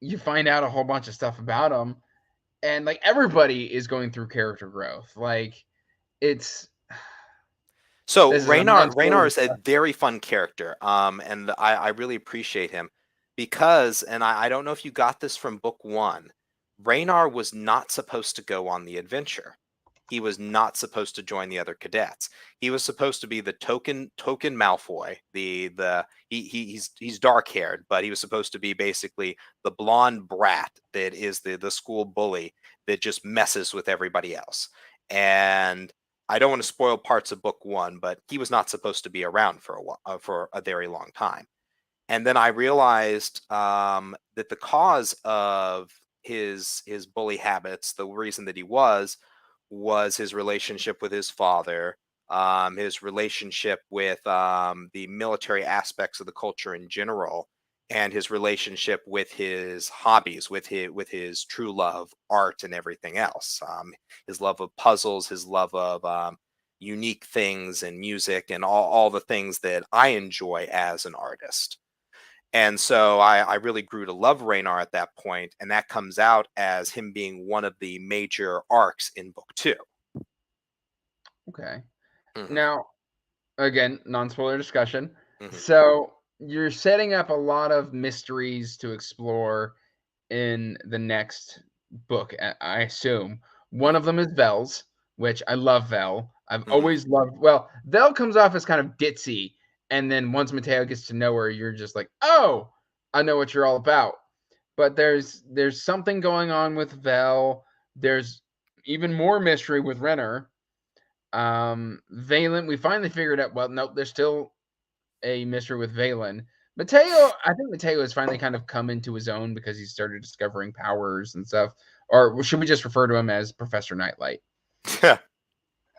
you find out a whole bunch of stuff about him, and like everybody is going through character growth. Like it's So this is a Raynor non-spoiler. is a very fun character, and I really appreciate him because, and I don't know if you got this from book 1, Raynor was not supposed to go on the adventure. He was not supposed to join the other cadets. He was supposed to be the token Malfoy. He's dark haired, but he was supposed to be basically the blonde brat that is the school bully that just messes with everybody else. And I don't want to spoil parts of book 1, but he was not supposed to be around for a while, for a very long time. And then I realized that the cause of his bully habits, the reason that he was his relationship with his father, his relationship with the military aspects of the culture in general, and his relationship with his hobbies, with his true love, art, and everything else. His love of puzzles, his love of unique things and music, and all the things that I enjoy as an artist. And so I really grew to love Raynor at that point, and that comes out as him being one of the major arcs in book 2. Okay. Hmm. Now, again, non-spoiler discussion. Hmm. So you're setting up a lot of mysteries to explore in the next book, I assume. One Hmm. of them is Vel's, which I love Vel. I've Hmm. always loved well, Vel comes off as kind of ditzy, and then once Mateo gets to know her, you're just like, "Oh, I know what you're all about." But there's something going on with Vel. There's even more mystery with Renner. Valen, we finally figured out. Well, nope, there's still a mystery with Valen. Mateo, I think Mateo has finally kind of come into his own because he started discovering powers and stuff. Or should we just refer to him as Professor Nightlight? Yeah.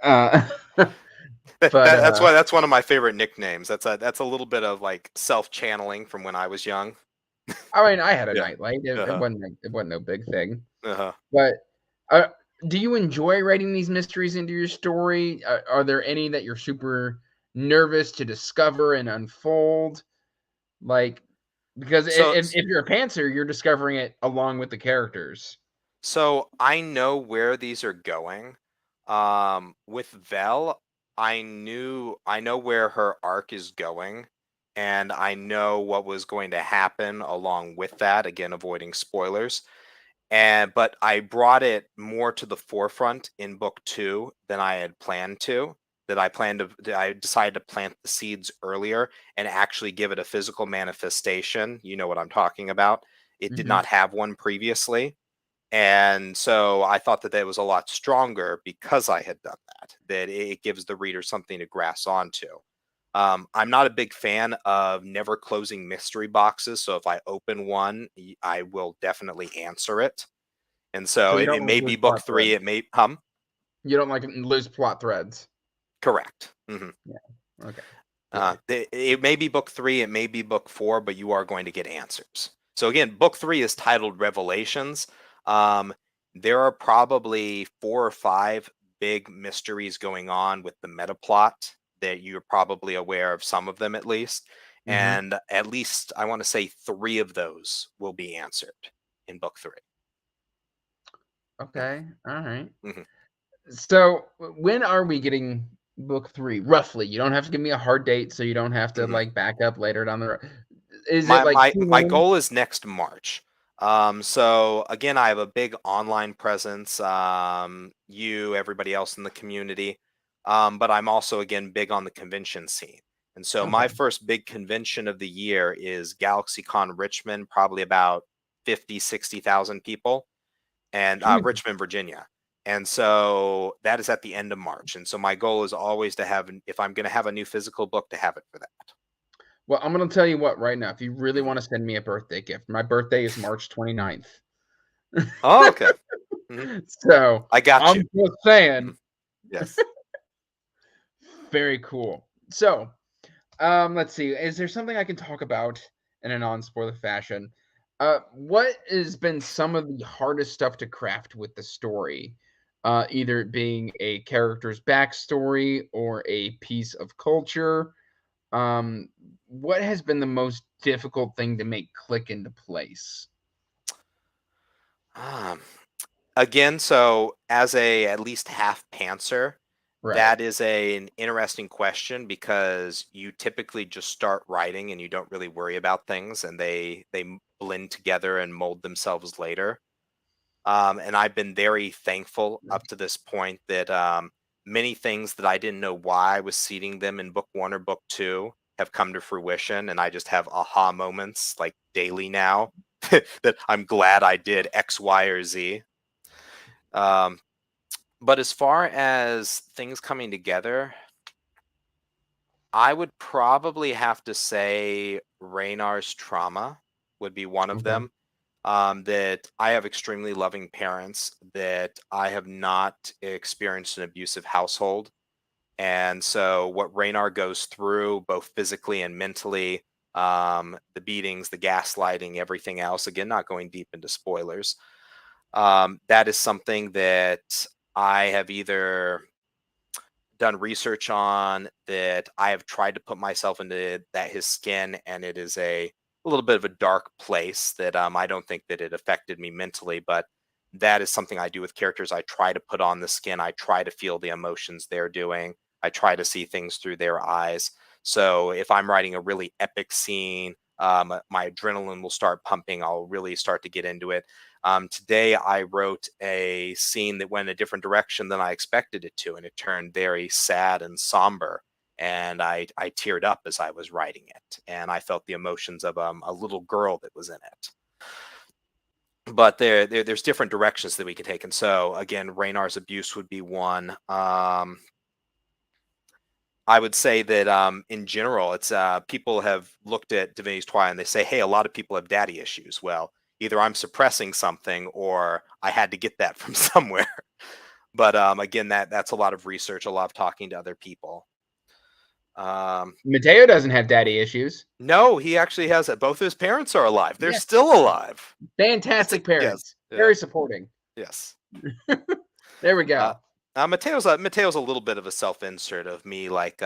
Uh, That, but that's one of my favorite nicknames. That's a little bit of like self channeling from when I was young. I mean, I had a Yeah. nightlight. It Uh-huh. wasn't it wasn't no big thing. Uh-huh. But uh, do you enjoy writing these mysteries into your story? Are there any that you're super nervous to discover and unfold? Like, because So if you're a pantser, you're discovering it along with the characters. So I know where these are going. With Vel, I know where her arc is going, and I know what was going to happen along with that. Again, avoiding spoilers. But I brought it more to the forefront in book 2 than I had planned to. I decided to plant the seeds earlier and actually give it a physical manifestation. You know what I'm talking about. It did Hmm. not have one previously. And so I thought that was a lot stronger because I had done that, that it gives the reader something to grasp onto. I'm not a big fan of never closing mystery boxes. So if I open one, I will definitely answer it. And So so you it don't like may loose be book plot 3, threads. it may, You don't like loose plot threads. correct. Yeah. Okay. Yeah. It may be book 3, it may be book 4, but you are going to get answers. So again, book 3 is titled Revelations. Um, there are probably 4 or 5 big mysteries going on with the meta plot that you're probably aware of, some of them at least. Hmm. And at least I want to say 3 of those will be answered in book 3. Okay. All right. Mhm. So when are we getting book 3? Roughly. You don't have to give me a hard date, so you don't have to Mhm. like back up later down the road. Is it My like my my Q1? goal is next March. So again, I have a big online presence. Everybody else in the community, but I'm also again big on the convention scene. And so my Okay. first big convention of the year is GalaxyCon Richmond, probably about 50, 60,000 people, and Jesus. Richmond, Virginia. And so that is at the end of March. And so my goal is always to have, if I'm going to have a new physical book, to have it for that. Well, I'm gonna tell you what right now. If you really Mhm. want to send me a birthday gift, my birthday is March 29th. Oh, okay. Mhm. So I got you. I'm just saying, Mhm. Yes. very cool. So let's see. Is there something I can talk about in a non-spoiler fashion? What has been some of the hardest stuff to craft with the story? Either it being a character's backstory or a piece of culture. What has been the most difficult thing to make click into place? Um, Again, so as a at least half pantser, Right. that is an interesting question because you typically just start writing and you don't really worry about things, and they blend together and mold themselves later. And I've been very thankful up to this point that many things that I didn't know why I was seeding them in book 1 or book 2 have come to fruition, and I just have aha moments like daily now that I'm glad I did X, Y, or Z. Um, but as far as things coming together, I would probably have to say Raynar's trauma would be one of Okay. them. That I have extremely loving parents, that I have not experienced an abusive household. And so, what Raynor goes through, both physically and mentally, the beatings, the gaslighting, everything else, again, not going deep into spoilers, that is something that I have either done research on, that I have tried to put myself into that his skin, and it is a little bit of a dark place that I don't think that it affected me mentally, but that is something I do with characters. I try to put on the skin. I try to feel the emotions they're doing. I try to see things through their eyes. So if I'm writing a really epic scene, my adrenaline will start pumping. I'll really start to get into it. Today, I wrote a scene that went a different direction than I expected it to, and it turned very sad and somber. And I teared up as I was writing it, and I felt the emotions of a little girl that was in it. But there's different directions that we can take. And so, again, Raynar's abuse would be one. I would say that in general, it's people have looked at Divinity's Twilight and they say, hey, a lot of people have daddy issues. Well, either I'm suppressing something or I had to get that from somewhere. But again, that's a lot of research, a lot of talking to other people. Um, Mateo doesn't have daddy issues. no, he actually has it. Both his parents are alive. They're Yeah. still alive. Fantastic Yes. parents. Yeah. Very supporting. Yes. There we Uh, go. Mateo's a little bit of a self-insert of me, like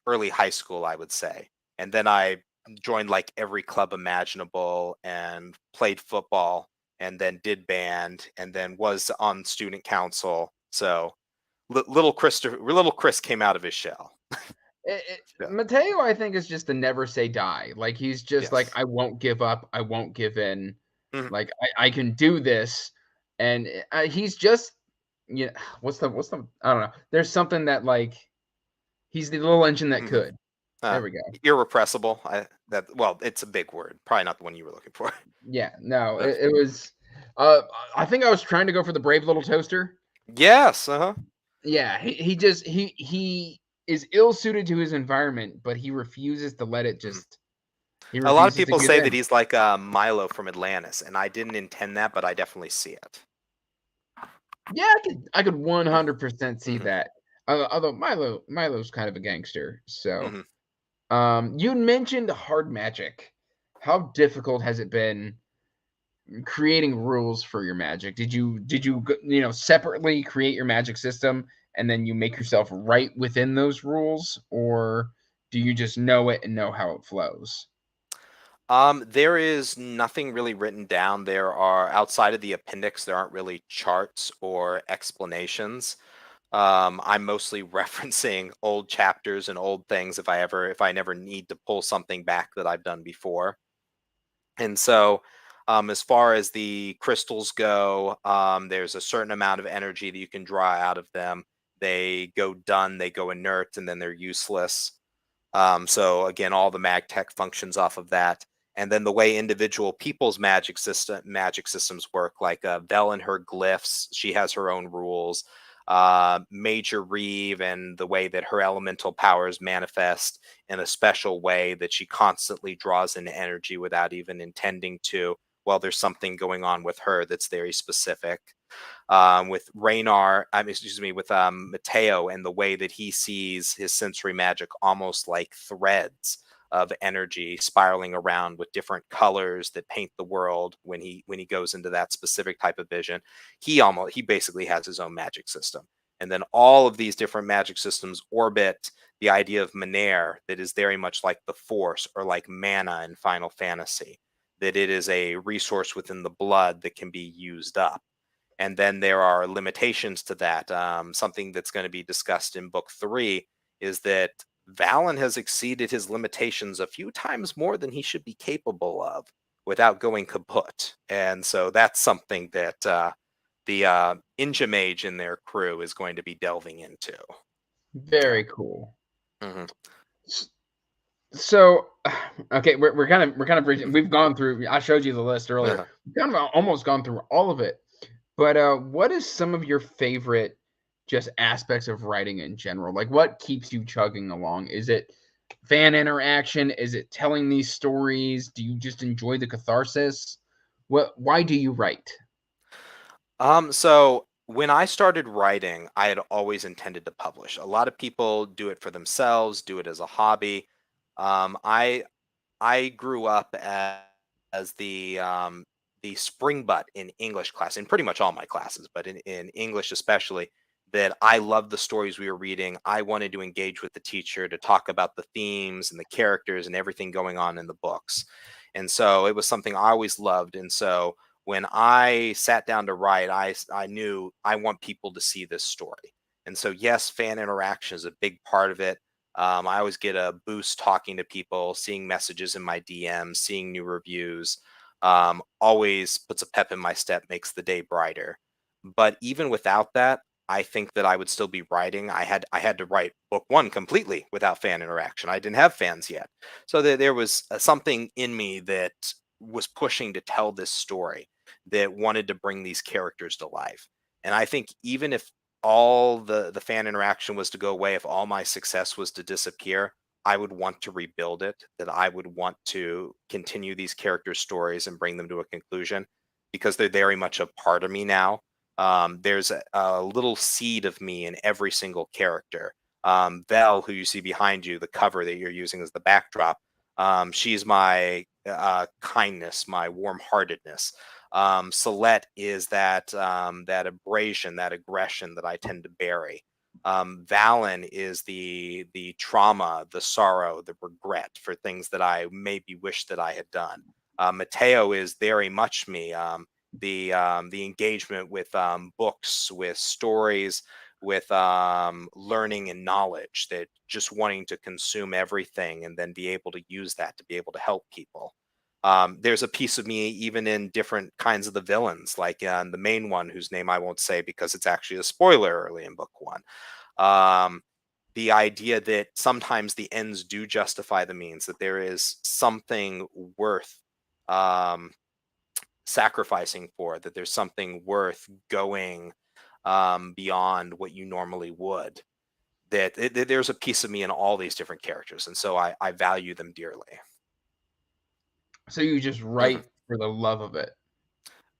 early high school, I would say, and then I joined like every club imaginable and played football and then did band, and then was on student council. So little Chris came out of his shell. Yeah. Mateo, I think, is just a never say die. Like, he's just like, Yes. I won't give up. I won't give in. Mhm. Like, I can do this. And he's just, yeah. What's the, I don't know. There's something that, like, he's the little engine that Mhm. could. There we go. Irrepressible. Well, it's a big word. Probably not the one you were looking for. Yeah, no, But, it was, I think I was trying to go for the brave little toaster. yes. Yeah, he just, he is ill suited to his environment, but he refuses to let it Mhm. just, he A lot of refuses to people give say that in. he's like Milo from Atlantis, and I didn't intend that, but I definitely see it. Yeah, I could 100% see Mhm. that. Although Milo's kind of a gangster. So, Mhm. you mentioned hard magic. How difficult has it been creating rules for your magic? Did you separately create your magic system and then you make yourself right within those rules, or do you just know it and know how it flows? There is nothing really written down. There are outside of the appendix, there aren't really charts or explanations. I'm mostly referencing old chapters and old things if I never need to pull something back that I've done before. And so, as far as the crystals go, there's a certain amount of energy that you can draw out of them. They go done, they go inert, and then they're useless. So again, all the mag tech functions off of that. And then the way individual people's magic systems work, like Vel and her glyphs, she has her own rules. Major Reeve and the way that her elemental powers manifest in a special way that she constantly draws in energy without even intending to. Well, there's something going on with her that's very specific. With Raynor, I mean, excuse me, with Mateo and the way that he sees his sensory magic almost like threads of energy spiraling around with different colors that paint the world when he goes into that specific type of vision. He basically has his own magic system. And then all of these different magic systems orbit the idea of Manair that is very much like the Force or like mana in Final Fantasy, that it is a resource within the blood that can be used up. And then there are limitations to that. Something that's going to be discussed in book 3 is that Valen has exceeded his limitations a few times more than he should be capable of without going kaput. And so that's something that the Inja Mage in their crew is going to be delving into. Yeah. Very cool. Hmm. So, okay, we're kind of reaching. We've gone through. I showed you the list earlier. Uh-huh. We've kind of almost gone through all of it. But what is some of your favorite just aspects of writing in general? Like, what keeps you chugging along? Is it fan interaction? Is it telling these stories? Do you just enjoy the catharsis? Why do you write? So when I started writing, I had always intended to publish. A lot of people do it for themselves, do it as a hobby. Um, I I grew up as the spring butt in English class, in pretty much all my classes, but in English especially, that I loved the stories we were reading. I wanted to engage with the teacher to talk about the themes and the characters and everything going on in the books. And so it was something I always loved. And so when I sat down to write, I knew I want people to see this story. And so yes, fan interaction is a big part of it. I always get a boost talking to people, seeing messages in my DMs, seeing new reviews. Always puts a pep in my step, makes the day brighter. But even without that, I think that I would still be writing. I had to write book 1 completely without fan interaction. I didn't have fans yet, so there was something in me that was pushing to tell this story, that wanted to bring these characters to life. And I think even if all the fan interaction was to go away, if all my success was to disappear, I would want to rebuild it, that I would want to continue these characters' stories and bring them to a conclusion, because they're very much a part of me now. There's a little seed of me in every single character. Vel, who you see behind you, the cover that you're using as the backdrop, she's my kindness, my warm-heartedness. Celeste is that abrasion, that aggression that I tend to bury. Valen is the trauma, the sorrow, the regret for things that I maybe wish that I had done. Mateo is very much me. the engagement with books, with stories, with learning and knowledge, that just wanting to consume everything and then be able to use that to be able to help people. There's a piece of me even in different kinds of the villains, like the main one whose name I won't say because it's actually a spoiler early in book one. The idea that sometimes the ends do justify the means, that there is something worth sacrificing for, that there's something worth going beyond what you normally would. That there's a piece of me in all these different characters, and so I value them dearly. So you just write for the love of it.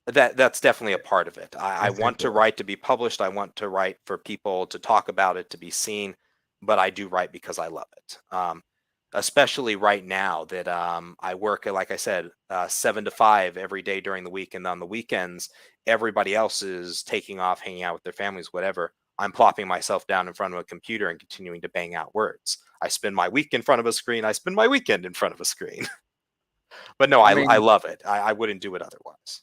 That's definitely a part of it. I want to write to be published. I want to write for people to talk about it, to be seen, but I do write because I love it. Especially right now that I work, like I said, 7 to 5 every day during the week, and on the weekends, everybody else is taking off, hanging out with their families, whatever. I'm plopping myself down in front of a computer and continuing to bang out words. I spend my week in front of a screen. I spend my weekend in front of a screen. But no, I love it. I wouldn't do it otherwise.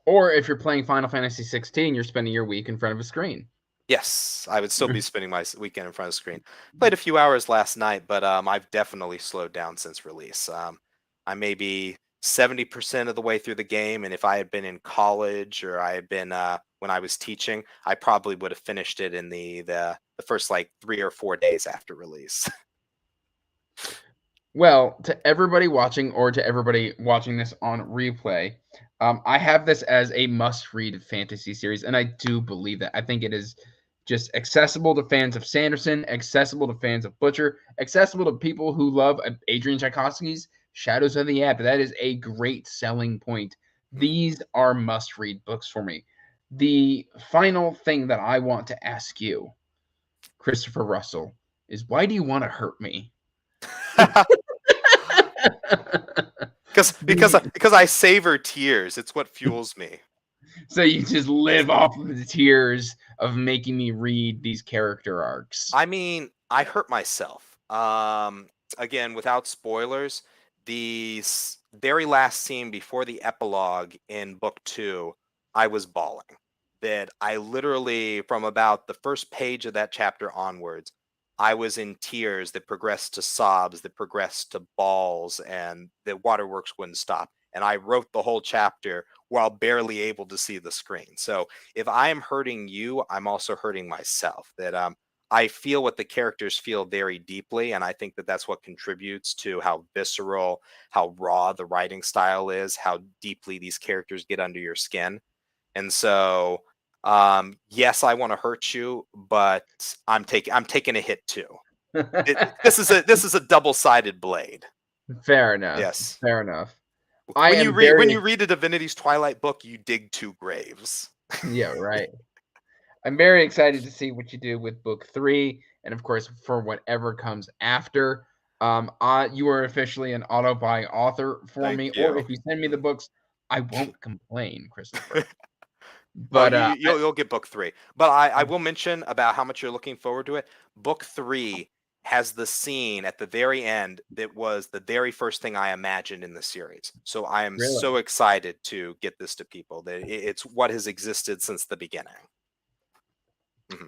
Or if you're playing Final Fantasy 16, you're spending your week in front of a screen. Yes, I would still be spending my weekend in front of the screen. Played a few hours last night, but I've definitely slowed down since release. I may be 70% of the way through the game, and if I had been in college or I had been when I was teaching, I probably would have finished it in the first like 3 or 4 days after release. Well, to everybody watching or to everybody watching this on replay, I have this as a must-read fantasy series, and I do believe that. I think it is just accessible to fans of Sanderson, accessible to fans of Butcher, accessible to people who love Adrian Tchaikovsky's Shadows of the App. That is a great selling point. These are must-read books for me. The final thing that I want to ask you, Christopher Russell, is why do you want to hurt me? Because I savor tears. It's what fuels me. So you just live off of the tears of making me read these character arcs. I mean, I hurt myself. Again, without spoilers, the very last scene before the epilogue in book 2, I was bawling. That I literally, from about the first page of that chapter onwards, I was in tears that progressed to sobs, that progressed to bawls, and the waterworks wouldn't stop. And I wrote the whole chapter while barely able to see the screen. So if I am hurting you, I'm also hurting myself. That I feel what the characters feel very deeply, and I think that that's what contributes to how visceral, how raw the writing style is, how deeply these characters get under your skin. And so yes, I want to hurt you, but I'm taking a hit too. This is a double-sided blade. Fair enough. Yes. Fair enough. When you read a Divinity's Twilight book, you dig 2 graves. Yeah, right. I'm very excited to see what you do with book 3, and of course for whatever comes after. You are officially an auto-buy author for Thank me, you. or if you send me the books, I won't complain, Christopher. But you'll get book 3. But I will mention about how much you're looking forward to it. Book 3 has the scene at the very end that was the very first thing I imagined in the series. So I am so excited to get this to people. That it's what has existed since the beginning.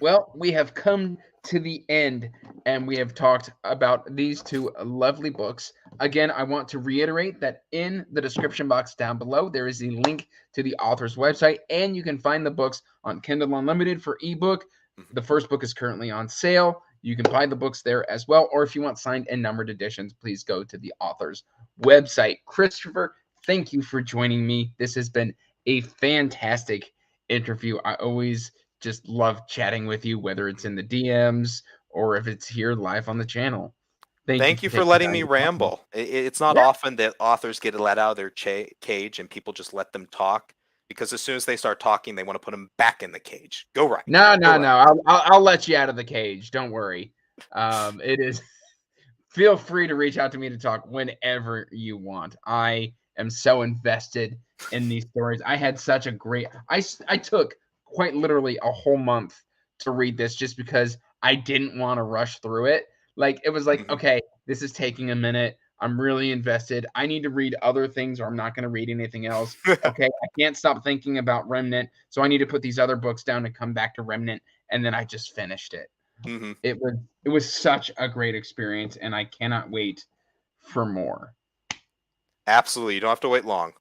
Well, we have come to the end, and we have talked about these 2 lovely books. Again, I want to reiterate that in the description box down below, there is a link to the author's website, and you can find the books on Kindle Unlimited for ebook. The first book is currently on sale. You can buy the books there as well, or if you want signed and numbered editions, please go to the author's website. Christopher, thank you for joining me. This has been a fantastic interview. I always just love chatting with you, whether it's in the DMs or if it's here live on the channel. Thank you for letting me ramble. It's not often that authors get let out of their cage and people just let them talk, because as soon as they start talking, they want to put them back in the cage. Go right. No. I'll let you out of the cage. Don't worry. It is. Feel free to reach out to me to talk whenever you want. I am so invested in these stories. I had such a great. I took quite literally a whole month to read this just because I didn't want to rush through it. Like, it was like, okay, this is taking a minute. I'm really invested. I need to read other things or I'm not going to read anything else. Okay, I can't stop thinking about Remnant, so I need to put these other books down to come back to Remnant, and then I just finished it. Mm-hmm. It was such a great experience, and I cannot wait for more. Absolutely. You don't have to wait long.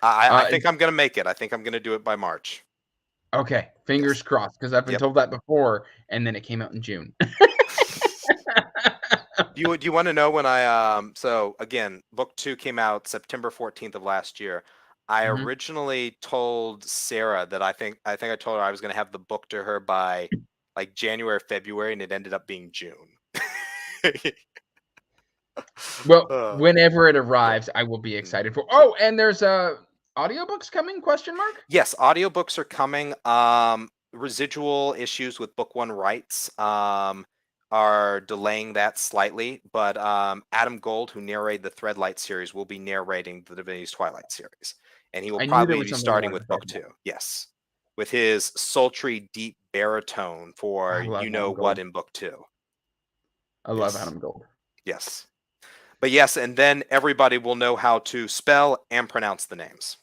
I think I'm going to make it. I think I'm going to do it by March. Okay, fingers crossed, because I've been told that before, and then it came out in June. Do you want to know when so again, book 2 came out September 14th of last year. I originally told Sarah that I think I told her I was going to have the book to her by like January, February, and it ended up being June. Well, whenever it arrives, I will be excited for. Oh, and there's audiobooks coming? ? Yes, audiobooks are coming. Residual issues with book 1 rights are delaying that slightly, but Adam Gold, who narrated the Threadlight series, will be narrating the Divinity's Twilight series, and he will probably be starting with book 2. Yes, with his sultry, deep baritone for you know what in book 2. I love Adam Gold. Yes, but yes, and then everybody will know how to spell and pronounce the names.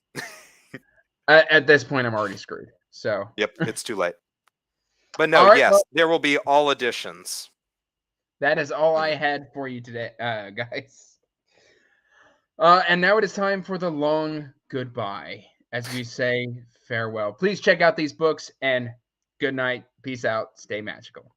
At this point, I'm already screwed. So yep, it's too late. But no, yes, there will be all editions. That is all I had for you today, guys. And now it is time for the long goodbye, as we say farewell. Please check out these books, and good night. Peace out. Stay magical.